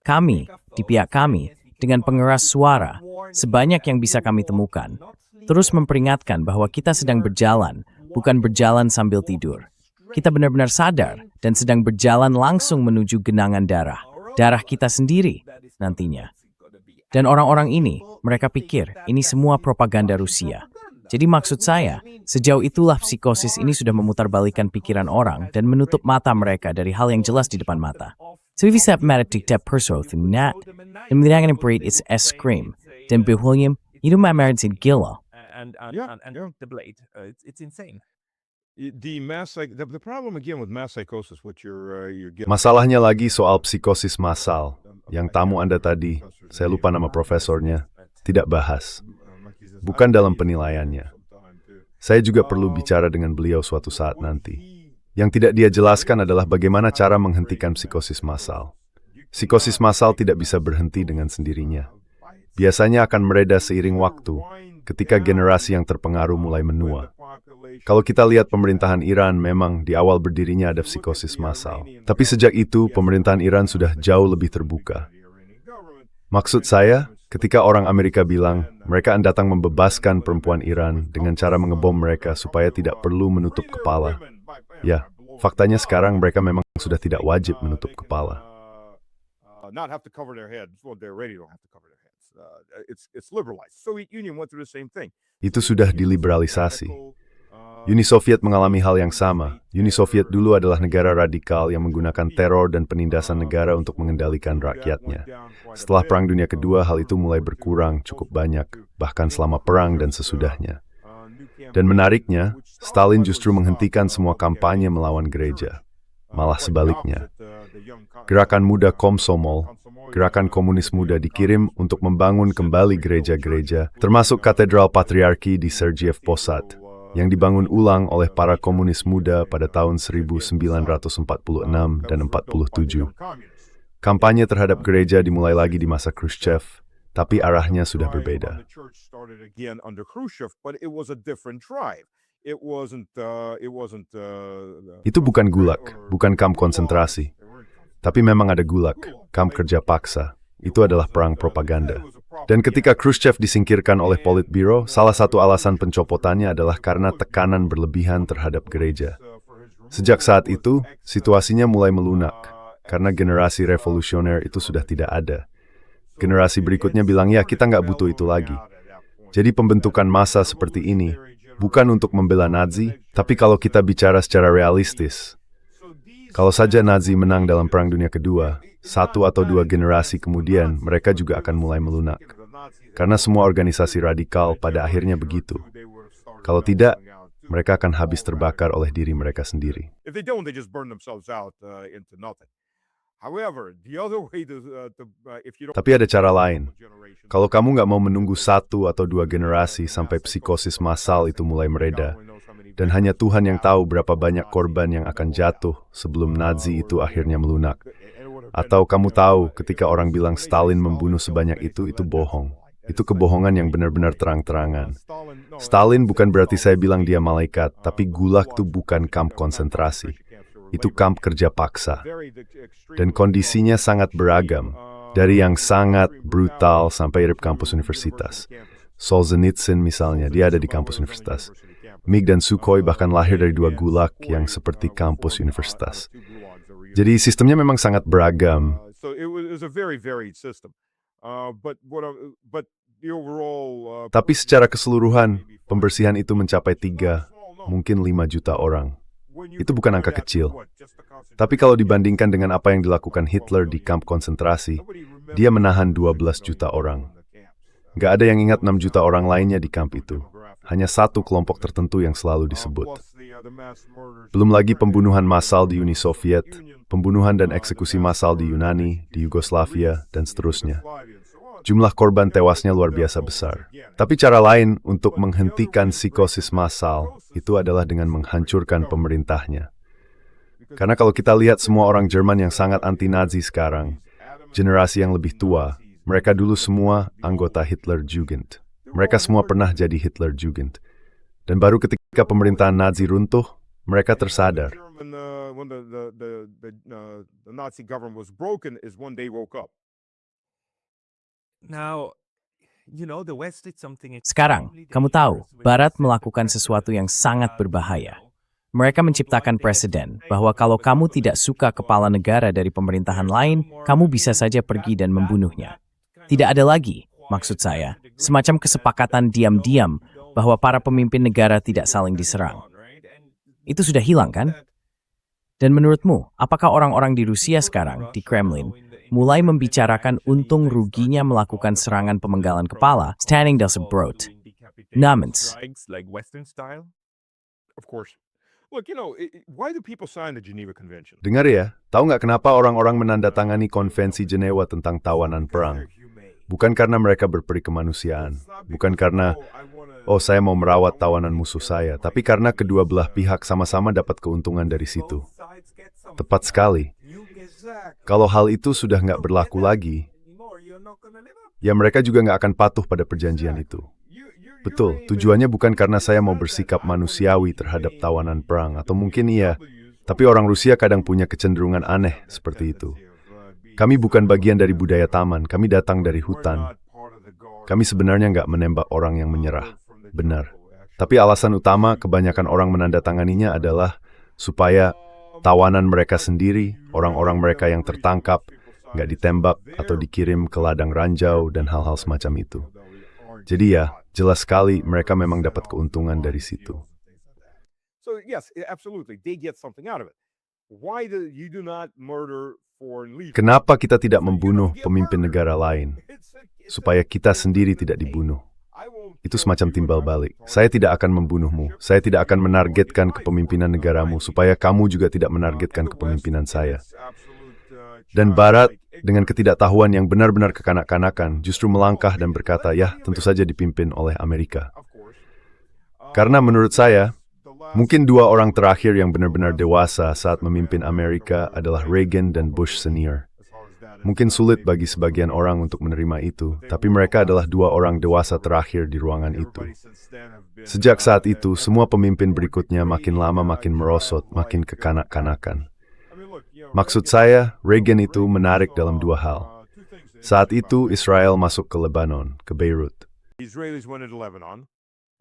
S2: Kami, di pihak kami, dengan pengeras suara, sebanyak yang bisa kami temukan, terus memperingatkan bahwa kita sedang berjalan, bukan berjalan sambil tidur. Kita benar-benar sadar dan sedang berjalan langsung menuju genangan darah kita sendiri nantinya. Dan orang-orang ini, mereka pikir ini semua propaganda Rusia. Jadi maksud saya, sejauh itulah psikosis ini sudah memutarbalikkan pikiran orang dan menutup mata mereka dari hal yang jelas di depan mata. So if you step mad at the person nat, and akan operate its scream, Dan William, itu mamaran si gila.
S1: And
S3: Yeah,
S1: and
S3: yeah.
S1: the blade. It's insane.
S3: The problem again with mass psychosis, what you're getting.
S4: Masalahnya lagi soal psikosis massal. Yang tamu Anda tadi, saya lupa nama profesornya, tidak bahas. Bukan dalam penilaiannya. Saya juga perlu bicara dengan beliau suatu saat nanti. Yang tidak dia jelaskan adalah bagaimana cara menghentikan psikosis massal. Psikosis massal tidak bisa berhenti dengan sendirinya. Biasanya akan mereda seiring waktu, ketika generasi yang terpengaruh mulai menua. Kalau kita lihat pemerintahan Iran, memang di awal berdirinya ada psikosis massal. Tapi sejak itu, pemerintahan Iran sudah jauh lebih terbuka. Maksud saya, ketika orang Amerika bilang, mereka datang membebaskan perempuan Iran dengan cara mengebom mereka supaya tidak perlu menutup kepala. Ya, faktanya sekarang mereka memang sudah tidak wajib menutup kepala.
S3: Not have to cover their heads. Well, they already don't have to cover their heads. It's liberalized. Soviet Union went through the same thing.
S4: Itu sudah diliberalisasi. Uni Soviet mengalami hal yang sama. Uni Soviet dulu adalah negara radikal yang menggunakan teror dan penindasan negara untuk mengendalikan rakyatnya. Setelah Perang Dunia Kedua, hal itu mulai berkurang cukup banyak, bahkan selama perang dan sesudahnya. Dan menariknya, Stalin justru menghentikan semua kampanye melawan gereja. Malah sebaliknya. Gerakan muda Komsomol, gerakan komunis muda dikirim untuk membangun kembali gereja-gereja, termasuk Katedral Patriarki di Sergiev Posad, yang dibangun ulang oleh para komunis muda pada tahun 1946 dan 47. Kampanye terhadap gereja dimulai lagi di masa Khrushchev, tapi arahnya sudah berbeda. Itu bukan gulag, bukan kamp konsentrasi. Tapi memang ada gulag, kamp kerja paksa. Itu adalah perang propaganda. Dan ketika Khrushchev disingkirkan oleh Politburo, salah satu alasan pencopotannya adalah karena tekanan berlebihan terhadap gereja. Sejak saat itu, situasinya mulai melunak, karena generasi revolusioner itu sudah tidak ada. Generasi berikutnya bilang, ya kita nggak butuh itu lagi. Jadi pembentukan massa seperti ini, bukan untuk membela Nazi, tapi kalau kita bicara secara realistis, kalau saja Nazi menang dalam Perang Dunia Kedua, 1 atau 2 generasi kemudian mereka juga akan mulai melunak. Karena semua organisasi radikal pada akhirnya begitu. Kalau tidak, mereka akan habis terbakar oleh diri mereka sendiri. Tapi ada cara lain. Kalau kamu nggak mau menunggu 1 atau 2 generasi sampai psikosis massal itu mulai mereda, dan hanya Tuhan yang tahu berapa banyak korban yang akan jatuh sebelum Nazi itu akhirnya melunak. Atau kamu tahu ketika orang bilang Stalin membunuh sebanyak itu bohong. Itu kebohongan yang benar-benar terang-terangan. Stalin bukan berarti saya bilang dia malaikat, tapi gulag itu bukan kamp konsentrasi. Itu kamp kerja paksa. Dan kondisinya sangat beragam. Dari yang sangat brutal sampai di kampus universitas. Solzhenitsyn misalnya, dia ada di kampus universitas. MiG dan Sukhoi bahkan lahir dari 2 gulag yang seperti kampus universitas. Jadi sistemnya memang sangat beragam. Tapi secara keseluruhan, pembersihan itu mencapai 3, mungkin 5 juta orang. Itu bukan angka kecil. Tapi kalau dibandingkan dengan apa yang dilakukan Hitler di kamp konsentrasi, dia menahan 12 juta orang. Nggak ada yang ingat 6 juta orang lainnya di kamp itu. Hanya 1 kelompok tertentu yang selalu disebut. Belum lagi pembunuhan massal di Uni Soviet, pembunuhan dan eksekusi massal di Yunani, di Yugoslavia, dan seterusnya. Jumlah korban tewasnya luar biasa besar. Tapi cara lain untuk menghentikan psikosis massal itu adalah dengan menghancurkan pemerintahnya. Karena kalau kita lihat semua orang Jerman yang sangat anti-Nazi sekarang, generasi yang lebih tua, mereka dulu semua anggota Hitlerjugend. Mereka semua pernah jadi Hitlerjugend. Dan baru ketika pemerintahan Nazi runtuh, mereka tersadar.
S2: Sekarang, kamu tahu, Barat melakukan sesuatu yang sangat berbahaya. Mereka menciptakan presiden bahwa kalau kamu tidak suka kepala negara dari pemerintahan lain, kamu bisa saja pergi dan membunuhnya. Tidak ada lagi, maksud saya, semacam kesepakatan diam-diam bahwa para pemimpin negara tidak saling diserang. Itu sudah hilang, kan? Dan menurutmu, apakah orang-orang di Rusia sekarang, di Kremlin, mulai membicarakan untung ruginya melakukan serangan pemenggalan kepala, standing das brood. Namens.
S1: Like Western style.
S3: Of course. Look, why do people sign the Geneva Convention?
S4: Dengar ya, tahu nggak kenapa orang-orang menandatangani konvensi Jenewa tentang tawanan perang? Bukan karena mereka berperi kemanusiaan, bukan karena, oh saya mau merawat tawanan musuh saya, tapi karena kedua belah pihak sama-sama dapat keuntungan dari situ. Tepat sekali. Kalau hal itu sudah nggak berlaku lagi, ya mereka juga nggak akan patuh pada perjanjian itu. Betul, tujuannya bukan karena saya mau bersikap manusiawi terhadap tawanan perang, atau mungkin iya, tapi orang Rusia kadang punya kecenderungan aneh seperti itu. Kami bukan bagian dari budaya taman, kami datang dari hutan. Kami sebenarnya nggak menembak orang yang menyerah, benar. Tapi alasan utama kebanyakan orang menandatanganinya adalah supaya tawanan mereka sendiri, orang-orang mereka yang tertangkap, nggak ditembak atau dikirim ke ladang ranjau dan hal-hal semacam itu. Jadi ya, jelas sekali mereka memang dapat keuntungan dari situ.
S3: So yes, absolutely, they get something out of it. Why do you do not murder foreign leaders?
S4: Kenapa kita tidak membunuh pemimpin negara lain? Supaya kita sendiri tidak dibunuh. Itu semacam timbal balik. Saya tidak akan membunuhmu. Saya tidak akan menargetkan kepemimpinan negaramu supaya kamu juga tidak menargetkan kepemimpinan saya. Dan Barat, dengan ketidaktahuan yang benar-benar kekanak-kanakan, justru melangkah dan berkata, ya tentu saja dipimpin oleh Amerika. Karena menurut saya, mungkin dua orang terakhir yang benar-benar dewasa saat memimpin Amerika adalah Reagan dan Bush Senior. Mungkin sulit bagi sebagian orang untuk menerima itu, tapi mereka adalah dua orang dewasa terakhir di ruangan itu. Sejak saat itu, semua pemimpin berikutnya makin lama makin merosot, makin kekanak-kanakan. Maksud saya, Reagan itu menarik dalam dua hal. Saat itu, Israel masuk ke Lebanon, ke Beirut.
S3: Israelis went into Lebanon,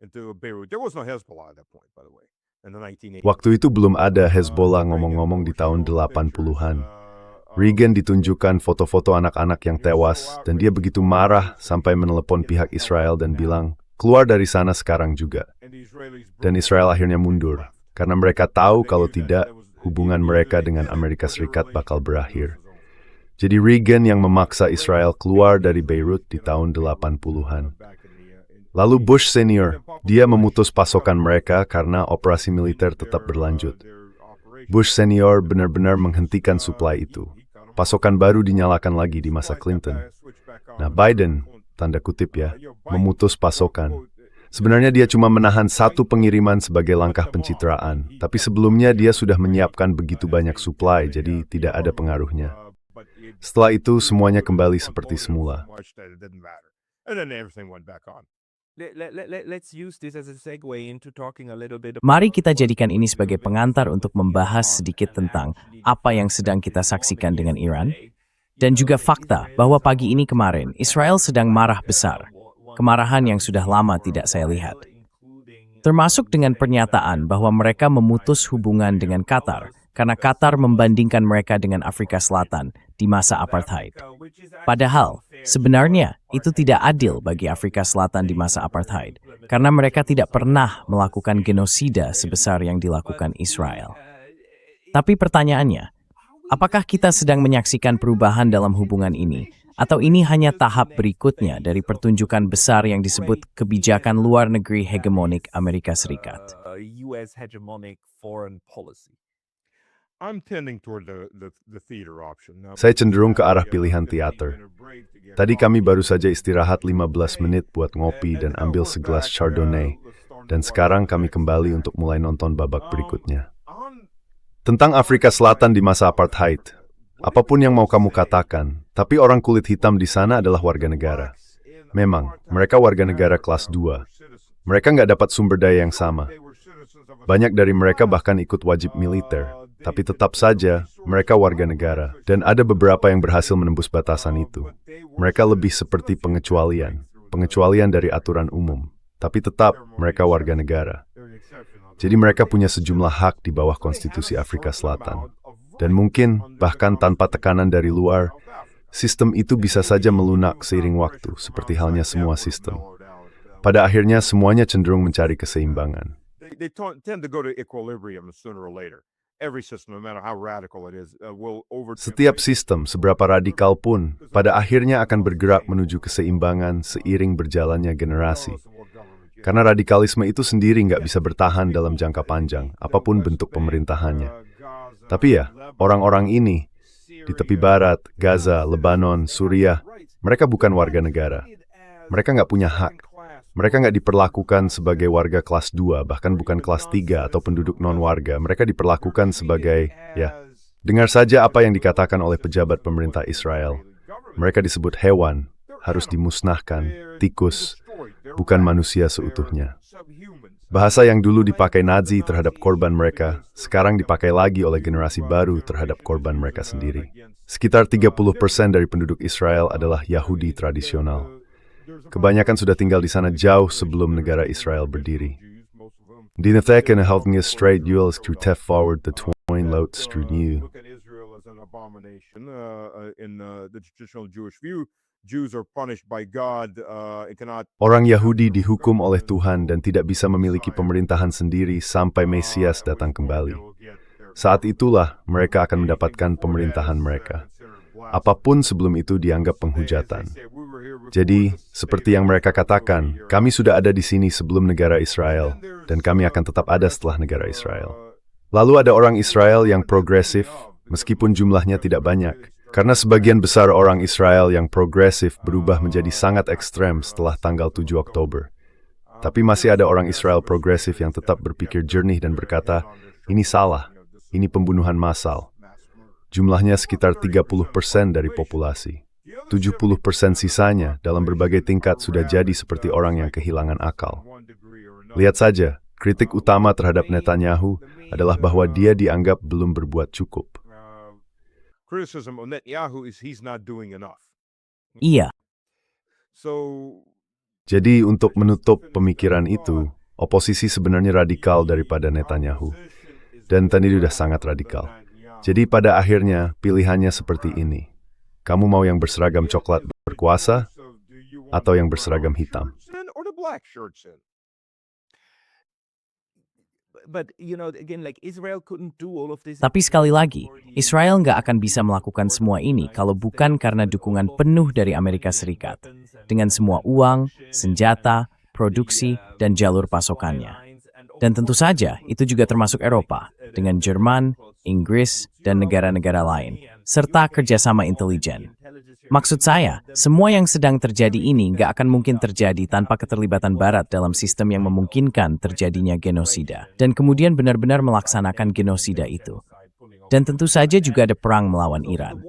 S3: into Beirut. There was no Hezbollah at that point, by the way, in the 1980s.
S4: Waktu itu belum ada Hezbollah ngomong-ngomong di tahun 80-an. Reagan ditunjukkan foto-foto anak-anak yang tewas, dan dia begitu marah sampai menelepon pihak Israel dan bilang, keluar dari sana sekarang juga. Dan Israel akhirnya mundur, karena mereka tahu kalau tidak, hubungan mereka dengan Amerika Serikat bakal berakhir. Jadi Reagan yang memaksa Israel keluar dari Beirut di tahun 80-an. Lalu Bush Senior, dia memutus pasokan mereka karena operasi militer tetap berlanjut. Bush Senior benar-benar menghentikan suplai itu. Pasokan baru dinyalakan lagi di masa Clinton. Nah Biden, tanda kutip ya, memutus pasokan. Sebenarnya dia cuma menahan satu pengiriman sebagai langkah pencitraan, tapi sebelumnya dia sudah menyiapkan begitu banyak suplai, jadi tidak ada pengaruhnya. Setelah itu, semuanya kembali seperti semula.
S2: Mari kita jadikan ini sebagai pengantar untuk membahas sedikit tentang apa yang sedang kita saksikan dengan Iran, dan juga fakta bahwa pagi ini kemarin Israel sedang marah besar. Kemarahan yang sudah lama tidak saya lihat. Termasuk dengan pernyataan bahwa mereka memutus hubungan dengan Qatar karena Qatar membandingkan mereka dengan Afrika Selatan di masa apartheid. Padahal, sebenarnya itu tidak adil bagi Afrika Selatan di masa apartheid karena mereka tidak pernah melakukan genosida sebesar yang dilakukan Israel. Tapi pertanyaannya, apakah kita sedang menyaksikan perubahan dalam hubungan ini? Atau ini hanya tahap berikutnya dari pertunjukan besar yang disebut kebijakan luar negeri hegemonik Amerika Serikat?
S1: US hegemonic foreign policy.
S3: I'm tending toward the theater option.
S4: Saya cenderung ke arah pilihan teater. Tadi kami baru saja istirahat 15 menit buat ngopi dan ambil segelas Chardonnay. Dan sekarang kami kembali untuk mulai nonton babak berikutnya. Tentang Afrika Selatan di masa apartheid. Apapun yang mau kamu katakan, tapi orang kulit hitam di sana adalah warga negara. Memang, mereka warga negara kelas 2. Mereka nggak dapat sumber daya yang sama. Banyak dari mereka bahkan ikut wajib militer. Tapi tetap saja, mereka warga negara. Dan ada beberapa yang berhasil menembus batasan itu. Mereka lebih seperti pengecualian. Pengecualian dari aturan umum. Tapi tetap, mereka warga negara. Jadi mereka punya sejumlah hak di bawah konstitusi Afrika Selatan. Dan mungkin, bahkan tanpa tekanan dari luar, sistem itu bisa saja melunak seiring waktu, seperti halnya semua sistem. Pada akhirnya, semuanya cenderung mencari keseimbangan.
S3: They tend to go to equilibrium sooner or later. every system, no matter how radical it is, will over.
S4: Setiap sistem, seberapa radikal pun, pada akhirnya akan bergerak menuju keseimbangan seiring berjalannya generasi. Karena radikalisme itu sendiri nggak bisa bertahan dalam jangka panjang, apapun bentuk pemerintahannya. Tapi ya, orang-orang ini, di tepi barat, Gaza, Lebanon, Suriah, mereka bukan warga negara. Mereka nggak punya hak. Mereka nggak diperlakukan sebagai warga kelas 2, bahkan bukan kelas 3 atau penduduk non-warga. Mereka diperlakukan sebagai, ya, dengar saja apa yang dikatakan oleh pejabat pemerintah Israel. Mereka disebut hewan, harus dimusnahkan, tikus, bukan manusia seutuhnya. Bahasa yang dulu dipakai Nazi terhadap korban mereka, sekarang dipakai lagi oleh generasi baru terhadap korban mereka sendiri. Sekitar 30% dari penduduk Israel adalah Yahudi tradisional. Kebanyakan sudah tinggal di sana jauh sebelum negara Israel berdiri. Die Netheken helping straight Jules to tef forward the twine loads through new.
S3: In the traditional Jewish view, Jews are punished by God. It cannot.
S4: Orang Yahudi dihukum oleh Tuhan dan tidak bisa memiliki pemerintahan sendiri sampai Mesias datang kembali. Saat itulah mereka akan mendapatkan pemerintahan mereka. Apapun sebelum itu dianggap penghujatan. Jadi, seperti yang mereka katakan, kami sudah ada di sini sebelum negara Israel, dan kami akan tetap ada setelah negara Israel. Lalu ada orang Israel yang progresif, meskipun jumlahnya tidak banyak. Karena sebagian besar orang Israel yang progresif berubah menjadi sangat ekstrem setelah tanggal 7 Oktober. Tapi masih ada orang Israel progresif yang tetap berpikir jernih dan berkata, ini salah, ini pembunuhan massal. Jumlahnya sekitar 30% dari populasi. 70% sisanya dalam berbagai tingkat sudah jadi seperti orang yang kehilangan akal. Lihat saja, kritik utama terhadap Netanyahu adalah bahwa dia dianggap belum berbuat cukup.
S3: Criticism of Netanyahu is he's not doing enough.
S2: Iya,
S3: So,
S4: Jadi untuk menutup pemikiran itu, oposisi sebenarnya radikal daripada Netanyahu. Dan tadi sudah sangat radikal. Jadi pada akhirnya pilihannya seperti ini. Kamu mau yang berseragam coklat berkuasa atau yang berseragam hitam?
S3: or the black shirts in.
S1: But again, like Israel couldn't do all of this.
S2: tapi sekali lagi, Israel nggak akan bisa melakukan semua ini kalau bukan karena dukungan penuh dari Amerika Serikat. Dengan semua uang, senjata, produksi, dan jalur pasokannya. Dan tentu saja, itu juga termasuk Eropa, dengan Jerman, Inggris, dan negara-negara lain, serta kerjasama intelijen. Maksud saya, semua yang sedang terjadi ini nggak akan mungkin terjadi tanpa keterlibatan Barat dalam sistem yang memungkinkan terjadinya genosida, dan kemudian benar-benar melaksanakan genosida itu. Dan tentu saja juga ada perang melawan Iran.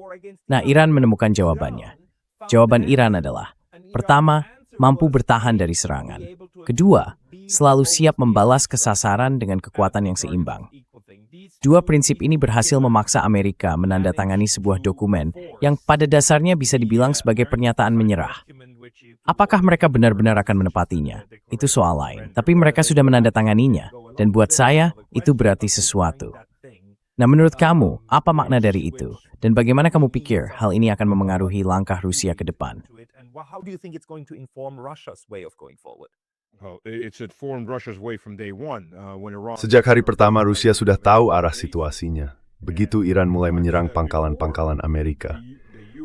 S2: Nah, Iran menemukan jawabannya. Jawaban Iran adalah, pertama, mampu bertahan dari serangan. Kedua, selalu siap membalas kesasaran dengan kekuatan yang seimbang. Dua prinsip ini berhasil memaksa Amerika menandatangani sebuah dokumen yang pada dasarnya bisa dibilang sebagai pernyataan menyerah. Apakah mereka benar-benar akan menepatinya? Itu soal lain. Tapi mereka sudah menandatanganinya, dan buat saya, itu berarti sesuatu. Nah, menurut kamu, apa makna dari itu? Dan bagaimana kamu pikir hal ini akan memengaruhi langkah Rusia ke depan?
S1: How do you think it's going to inform Russia's way of going forward?
S3: Well, it's informed Russia's way from day one. When Iran.
S4: Sejak hari pertama Rusia sudah tahu arah situasinya. Begitu Iran mulai menyerang pangkalan-pangkalan Amerika.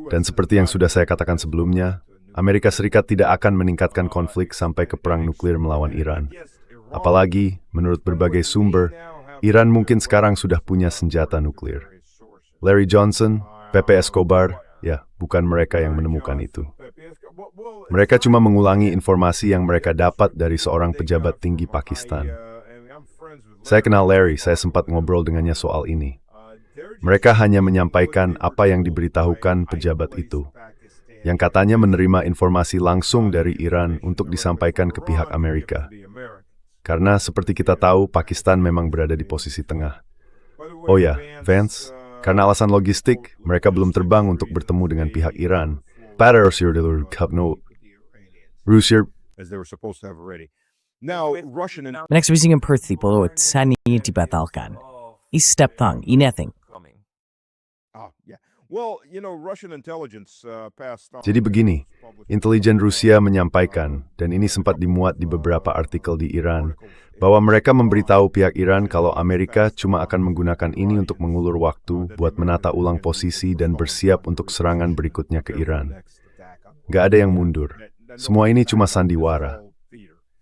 S4: Dan seperti yang sudah saya katakan sebelumnya, Amerika Serikat tidak akan meningkatkan konflik sampai ke perang nuklir melawan Iran. Apalagi, menurut berbagai sumber, Iran mungkin sekarang sudah punya senjata nuklir. Larry Johnson, Pepe Escobar, ya, bukan mereka yang menemukan itu. Mereka cuma mengulangi informasi yang mereka dapat dari seorang pejabat tinggi Pakistan. Saya kenal Larry, saya sempat ngobrol dengannya soal ini. Mereka hanya menyampaikan apa yang diberitahukan pejabat itu, yang katanya menerima informasi langsung dari Iran untuk disampaikan ke pihak Amerika. Karena seperti kita tahu, Pakistan memang berada di posisi tengah. Oh ya, Vance, karena alasan logistik, mereka belum terbang untuk bertemu dengan pihak Iran.
S3: As they were supposed to have already. Now, Russian and
S2: Menekspresi yang perti polot sani dibatalkan. Istep tang, ineting.
S3: yeah.
S4: Jadi begini, intelijen Rusia menyampaikan, dan ini sempat dimuat di beberapa artikel di Iran, bahwa mereka memberitahu pihak Iran kalau Amerika cuma akan menggunakan ini untuk mengulur waktu buat menata ulang posisi dan bersiap untuk serangan berikutnya ke Iran. Gak ada yang mundur. Semua ini cuma sandiwara.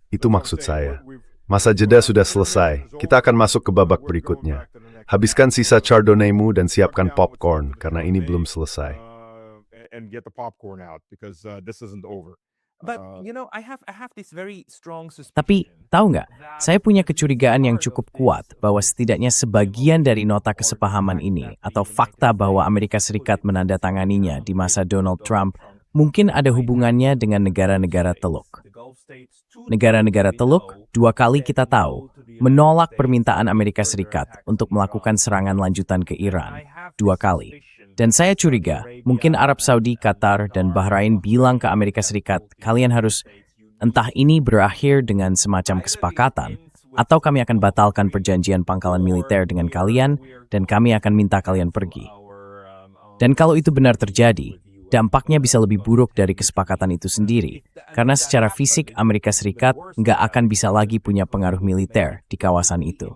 S4: Itu maksud saya. Masa jeda sudah selesai. Kita akan masuk ke babak berikutnya. Habiskan sisa chardonnay-mu dan siapkan popcorn, karena ini belum selesai.
S1: But I have this very strong suspicion.
S2: Tapi, tahu nggak, saya punya kecurigaan yang cukup kuat bahwa setidaknya sebagian dari nota kesepahaman ini atau fakta bahwa Amerika Serikat menandatanganinya di masa Donald Trump mungkin ada hubungannya dengan negara-negara Teluk. Negara-negara Teluk, 2 kali kita tahu, menolak permintaan Amerika Serikat untuk melakukan serangan lanjutan ke Iran 2 kali. Dan saya curiga, mungkin Arab Saudi, Qatar, dan Bahrain bilang ke Amerika Serikat, kalian harus, entah ini berakhir dengan semacam kesepakatan, atau kami akan batalkan perjanjian pangkalan militer dengan kalian, dan kami akan minta kalian pergi. Dan kalau itu benar terjadi, dampaknya bisa lebih buruk dari kesepakatan itu sendiri, karena secara fisik Amerika Serikat nggak akan bisa lagi punya pengaruh militer di kawasan itu.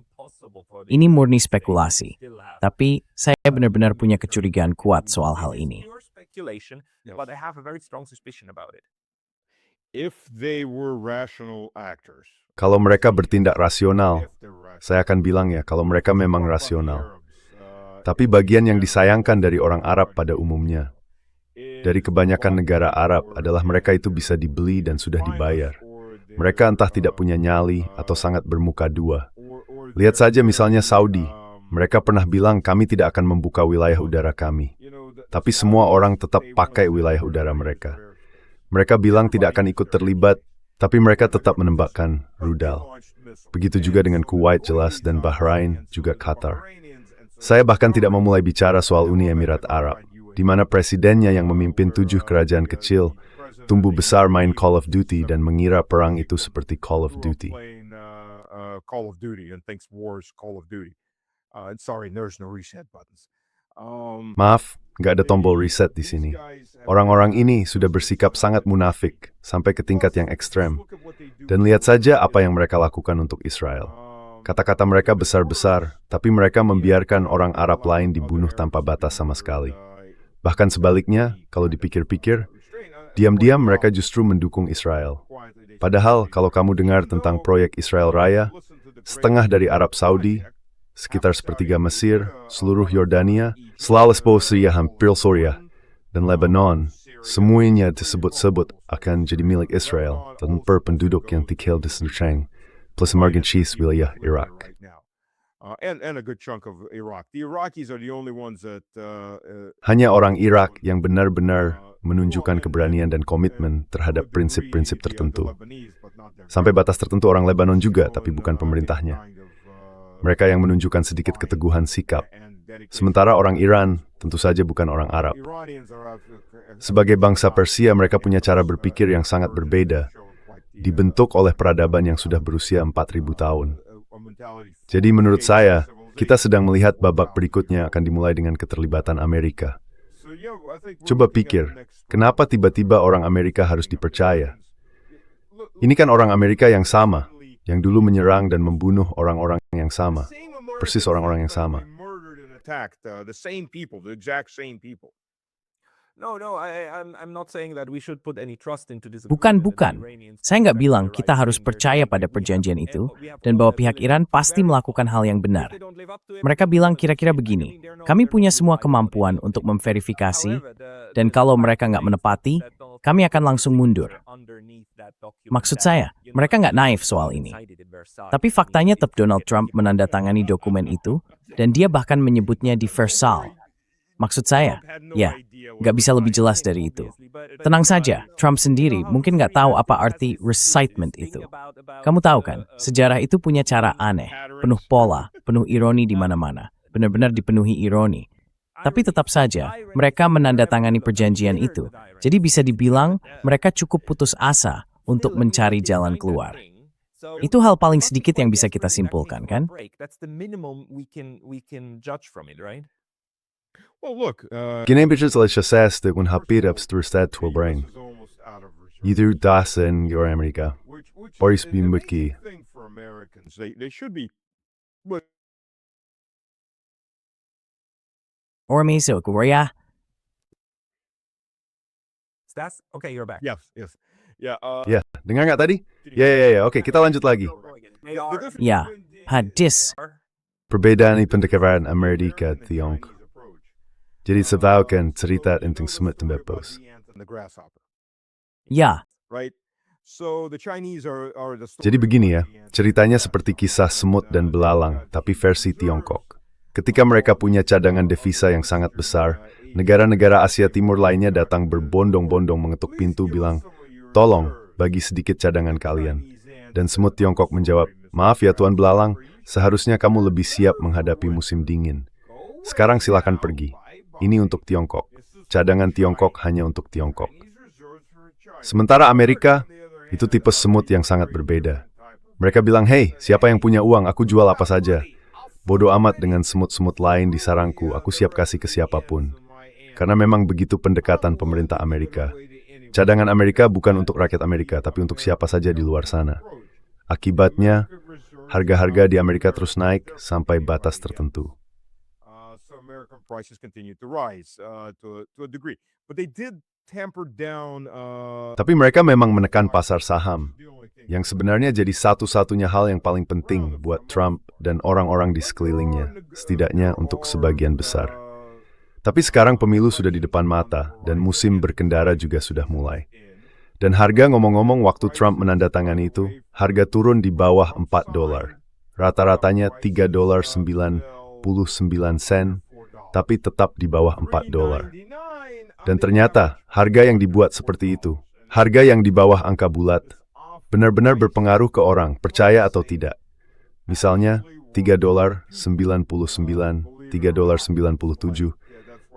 S2: Ini murni spekulasi, tapi saya benar-benar punya kecurigaan kuat soal hal ini.
S4: Kalau mereka bertindak rasional, saya akan bilang ya, kalau mereka memang rasional. Tapi bagian yang disayangkan dari orang Arab pada umumnya, dari kebanyakan negara Arab adalah mereka itu bisa dibeli dan sudah dibayar. Mereka entah tidak punya nyali atau sangat bermuka dua. Lihat saja misalnya Saudi. Mereka pernah bilang kami tidak akan membuka wilayah udara kami. Tapi semua orang tetap pakai wilayah udara mereka. Mereka bilang tidak akan ikut terlibat, tapi mereka tetap menembakkan rudal. Begitu juga dengan Kuwait jelas dan Bahrain, juga Qatar. Saya bahkan tidak memulai bicara soal Uni Emirat Arab, di mana presidennya yang memimpin 7 kerajaan kecil tumbuh besar main Call of Duty dan mengira perang itu seperti Call of Duty. Maaf, nggak ada tombol reset di sini. Orang-orang ini sudah bersikap sangat munafik sampai ke tingkat yang ekstrem. Dan lihat saja apa yang mereka lakukan untuk Israel. Kata-kata mereka besar-besar, tapi mereka membiarkan orang Arab lain dibunuh tanpa batas sama sekali. Bahkan sebaliknya, kalau dipikir-pikir, diam-diam mereka justru mendukung Israel. Padahal kalau kamu dengar tentang proyek Israel Raya, setengah dari Arab Saudi, sekitar sepertiga Mesir, seluruh Yordania, Lesbos, Syria, hampir Suriah, dan Lebanon, semuanya disebut-sebut akan jadi milik Israel tanpa penduduk yang tinggal di Syria, plus emerging cheese wilayah Irak. Hanya orang Irak yang benar-benar menunjukkan keberanian dan komitmen terhadap prinsip-prinsip tertentu. Sampai batas tertentu orang Lebanon juga, tapi bukan pemerintahnya. Mereka yang menunjukkan sedikit keteguhan sikap. Sementara orang Iran tentu saja bukan orang Arab. Sebagai bangsa Persia, mereka punya cara berpikir yang sangat berbeda, dibentuk oleh peradaban yang sudah berusia 4.000 tahun. Jadi menurut saya, kita sedang melihat babak berikutnya akan dimulai dengan keterlibatan Amerika. Coba pikir, kenapa tiba-tiba orang Amerika harus dipercaya? Ini kan orang Amerika yang sama, yang dulu menyerang dan membunuh orang-orang yang sama. Persis orang-orang yang sama.
S2: Bukan. Saya nggak bilang kita harus percaya pada perjanjian itu dan bahwa pihak Iran pasti melakukan hal yang benar. Mereka bilang kira-kira begini, kami punya semua kemampuan untuk memverifikasi dan kalau mereka nggak menepati, kami akan langsung mundur. Maksud saya, mereka nggak naif soal ini. Tapi faktanya tetap Donald Trump menandatangani dokumen itu dan dia bahkan menyebutnya di Versailles. Maksud saya, ya, nggak bisa lebih jelas dari itu. Tenang saja, Trump sendiri mungkin nggak tahu apa arti recitement itu. Kamu tahu kan, sejarah itu punya cara aneh, penuh pola, penuh ironi di mana-mana, benar-benar dipenuhi ironi. Tapi tetap saja, mereka menandatangani perjanjian itu. Jadi bisa dibilang, mereka cukup putus asa untuk mencari jalan keluar. Itu hal paling sedikit yang bisa kita simpulkan, kan?
S3: Well, look,
S4: Ginebichas Leshaseste un hapirabs trustad tuabrain.
S3: this is almost out of reserve.
S4: Yidu dasen your America.
S3: Which
S4: Boris
S3: is an amazing
S4: Bimbuki.
S3: thing for Americans. They should be. But
S2: Ormiso Korea.
S1: Stas? Okay, you're back.
S3: yes, yeah.
S4: Ya, dengar nggak tadi? Ya. Oke, kita lanjut lagi.
S1: They are
S2: Ya, hadis.
S4: Perbedaan pendekatan Amerika Tiongkok. Jadi sebaukan cerita tentang semut tembepos.
S3: The grasshopper,
S2: Ya,
S3: right? So the Chinese are the.
S4: Jadi begini ya, ceritanya seperti kisah semut dan belalang, tapi versi Tiongkok. Ketika mereka punya cadangan devisa yang sangat besar, negara-negara Asia Timur lainnya datang berbondong-bondong mengetuk pintu bilang, "Tolong, bagi sedikit cadangan kalian." Dan semut Tiongkok menjawab, "Maaf ya Tuan Belalang, seharusnya kamu lebih siap menghadapi musim dingin. Sekarang silakan pergi. Ini untuk Tiongkok. Cadangan Tiongkok hanya untuk Tiongkok." Sementara Amerika, itu tipe semut yang sangat berbeda. Mereka bilang, "Hei, siapa yang punya uang, aku jual apa saja. Bodoh amat dengan semut-semut lain di sarangku, aku siap kasih ke siapapun." Karena memang begitu pendekatan pemerintah Amerika. Cadangan Amerika bukan untuk rakyat Amerika, tapi untuk siapa saja di luar sana. Akibatnya, harga-harga di Amerika terus naik sampai batas tertentu.
S3: So American prices continue to rise to a degree, but they did tamper down.
S4: Tapi mereka memang menekan pasar saham, yang sebenarnya jadi satu-satunya hal yang paling penting buat Trump dan orang-orang di sekelilingnya, setidaknya untuk sebagian besar. Tapi sekarang pemilu sudah di depan mata, dan musim berkendara juga sudah mulai. Dan harga ngomong-ngomong waktu Trump menandatangani itu, harga turun di bawah $4. Rata-ratanya $3.99, tapi tetap di bawah $4. Dan ternyata, harga yang dibuat seperti itu, harga yang di bawah angka bulat, benar-benar berpengaruh ke orang, percaya atau tidak. Misalnya, $3.99, $3.97,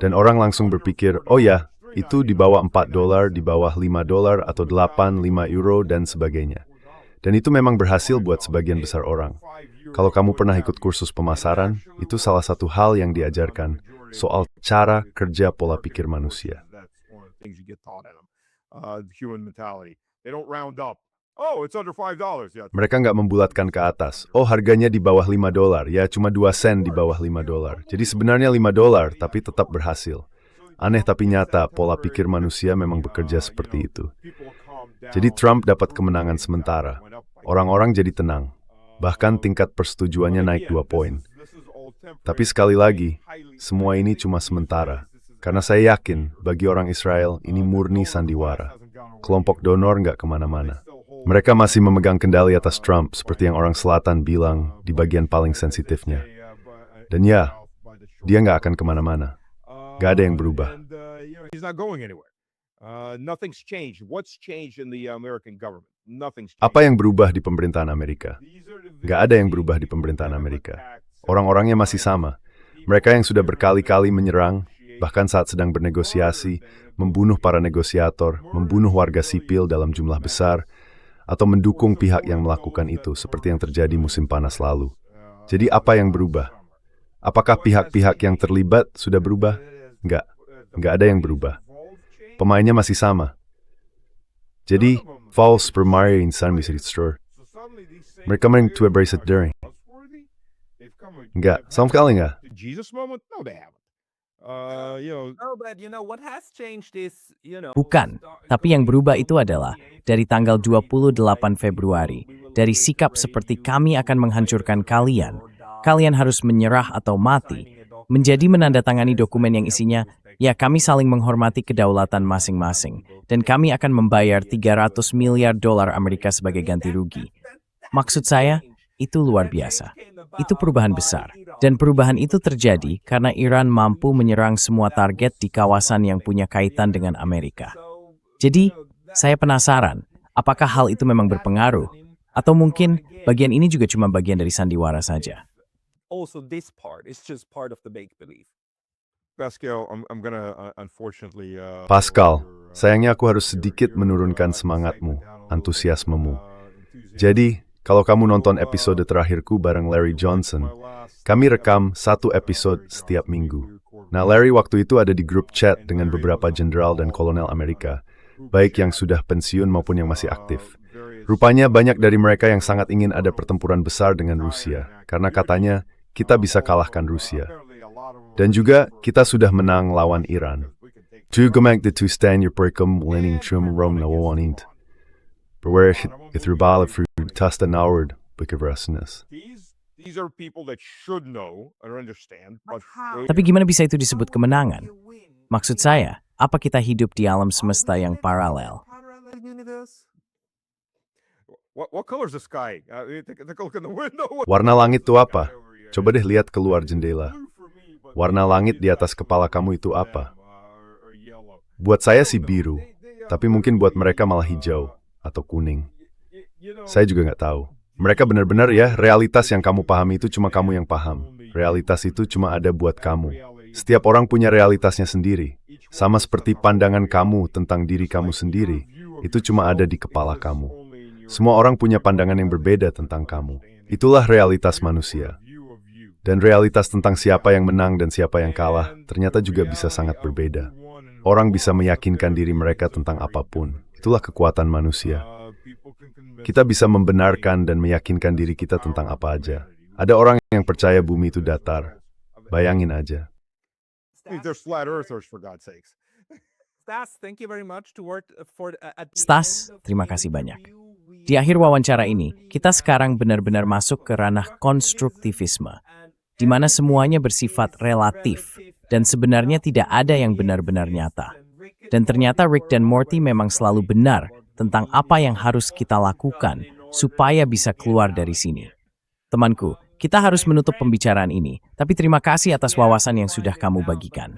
S4: dan orang langsung berpikir, oh ya, itu di bawah $4, di bawah $5 atau 8, 5 euro, dan sebagainya. Dan itu memang berhasil buat sebagian besar orang. Kalau kamu pernah ikut kursus pemasaran, itu salah satu hal yang diajarkan, soal cara kerja pola pikir manusia. Mereka nggak membulatkan ke atas. Oh, harganya di bawah $5, ya cuma 2 sen di bawah $5. Jadi sebenarnya $5, tapi tetap berhasil. Aneh tapi nyata, pola pikir manusia memang bekerja seperti itu. Jadi Trump dapat kemenangan sementara. Orang-orang jadi tenang. Bahkan tingkat persetujuannya naik 2 poin. Tapi sekali lagi, semua ini cuma sementara. Karena saya yakin, bagi orang Israel, ini murni sandiwara. Kelompok donor nggak kemana-mana. Mereka masih memegang kendali atas Trump, seperti yang orang selatan bilang di bagian paling sensitifnya. Dan ya, dia nggak akan kemana-mana. Nggak ada yang berubah. Apa yang berubah di pemerintahan Amerika? Nggak ada yang berubah di pemerintahan Amerika. Orang-orangnya masih sama. Mereka yang sudah berkali-kali menyerang, bahkan saat sedang bernegosiasi, membunuh para negosiator, membunuh warga sipil dalam jumlah besar, atau mendukung pihak yang melakukan itu, seperti yang terjadi musim panas lalu. Jadi apa yang berubah? Apakah pihak-pihak yang terlibat sudah berubah? Nggak ada yang berubah. Pemainnya masih sama. Jadi, false permare insan bisa di-store. Mereka main to embrace it during. Nggak, sama sekali nggak.
S2: bukan. Tapi yang berubah itu adalah dari tanggal 28 Februari, dari sikap seperti kami akan menghancurkan kalian, kalian harus menyerah atau mati, menjadi menandatangani dokumen yang isinya, ya kami saling menghormati kedaulatan masing-masing, dan kami akan membayar $300 miliar Amerika sebagai ganti rugi. Maksud saya, itu luar biasa. Itu perubahan besar. Dan perubahan itu terjadi karena Iran mampu menyerang semua target di kawasan yang punya kaitan dengan Amerika. Jadi, saya penasaran, apakah hal itu memang berpengaruh? Atau mungkin bagian ini juga cuma bagian dari sandiwara saja?
S1: Also, this part is just part of the make believe.
S4: Pascal, sayangnya aku harus sedikit menurunkan semangatmu, antusiasmemu. Jadi, kalau kamu nonton episode terakhirku bareng Larry Johnson, kami rekam 1 episode setiap minggu. Nah, Larry waktu itu ada di grup chat dengan beberapa jenderal dan kolonel Amerika, baik yang sudah pensiun maupun yang masih aktif. Rupanya banyak dari mereka yang sangat ingin ada pertempuran besar dengan Rusia, karena katanya kita bisa kalahkan Rusia. Dan juga kita sudah menang lawan Iran. Tugomag de Tustan Yerperkum Lening Chum Rom Nawawanint. Berwerisht Ithrbala Fru Tasta Naward Bukavrasinus.
S3: These are people that should know or understand, but
S2: Tapi gimana bisa itu disebut kemenangan? Maksud saya, apa kita hidup di alam semesta yang paralel?
S3: what color is the sky? Take a look in the window.
S4: Warna langit itu apa? Coba deh lihat keluar jendela. Warna langit di atas kepala kamu itu apa? Buat saya sih biru, tapi mungkin buat mereka malah hijau atau kuning. Saya juga nggak tahu. Mereka benar-benar ya, realitas yang kamu pahami itu cuma kamu yang paham. Realitas itu cuma ada buat kamu. Setiap orang punya realitasnya sendiri. Sama seperti pandangan kamu tentang diri kamu sendiri, itu cuma ada di kepala kamu. Semua orang punya pandangan yang berbeda tentang kamu. Itulah realitas manusia. Dan realitas tentang siapa yang menang dan siapa yang kalah ternyata juga bisa sangat berbeda. Orang bisa meyakinkan diri mereka tentang apapun. Itulah kekuatan manusia. Kita bisa membenarkan dan meyakinkan diri kita tentang apa aja. Ada orang yang percaya bumi itu datar. Bayangin aja.
S3: They're flat earthers, for God's sakes.
S1: Stas, thank you very much
S2: Stas, terima kasih banyak. Di akhir wawancara ini, kita sekarang benar-benar masuk ke ranah konstruktivisme, di mana semuanya bersifat relatif, dan sebenarnya tidak ada yang benar-benar nyata. Dan ternyata Rick dan Morty memang selalu benar tentang apa yang harus kita lakukan supaya bisa keluar dari sini. Temanku, kita harus menutup pembicaraan ini, tapi terima kasih atas wawasan yang sudah kamu bagikan.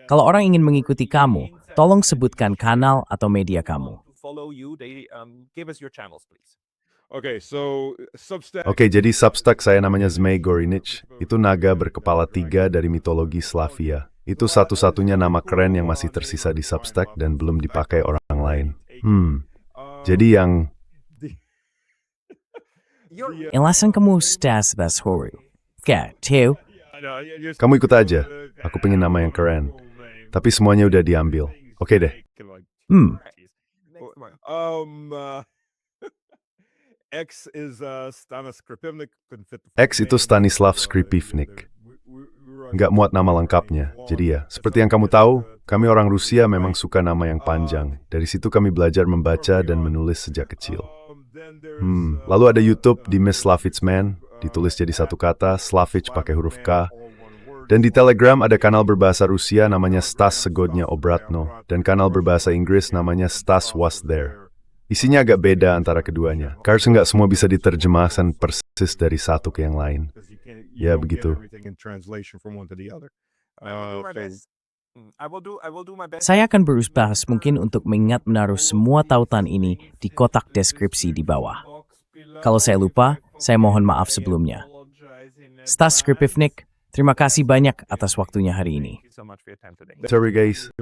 S2: Kalau orang ingin mengikuti kamu, tolong sebutkan kanal atau media kamu.
S4: Oke, jadi Substack saya namanya Zmej Gorinich. Itu naga berkepala 3 dari mitologi Slavia. Itu satu-satunya nama keren yang masih tersisa di Substack dan belum dipakai orang lain. Jadi yang...
S2: Elasan kamu Stas Vashori. Tahu.
S4: Kamu ikut aja. Aku pengen nama yang keren. Tapi semuanya udah diambil. Oke deh. X itu Stanislav Skripivnik. Nggak muat nama lengkapnya. Jadi ya, seperti yang kamu tahu, kami orang Rusia memang suka nama yang panjang. Dari situ kami belajar membaca dan menulis sejak kecil. Lalu ada YouTube di Miss Slavitsman, ditulis jadi satu kata, Slavich pakai huruf K. Dan di Telegram ada kanal berbahasa Rusia namanya Stas Segodnya Obratno, dan kanal berbahasa Inggris namanya Stas Was There. Isinya agak beda antara keduanya, karena nggak semua bisa diterjemahkan persis dari satu ke yang lain. Ya begitu.
S2: Saya akan berusaha mungkin untuk mengingat menaruh semua tautan ini di kotak deskripsi di bawah. Kalau saya lupa, saya mohon maaf sebelumnya. Stas Skripivnik, terima kasih banyak atas waktunya hari ini.
S4: Sorry guys.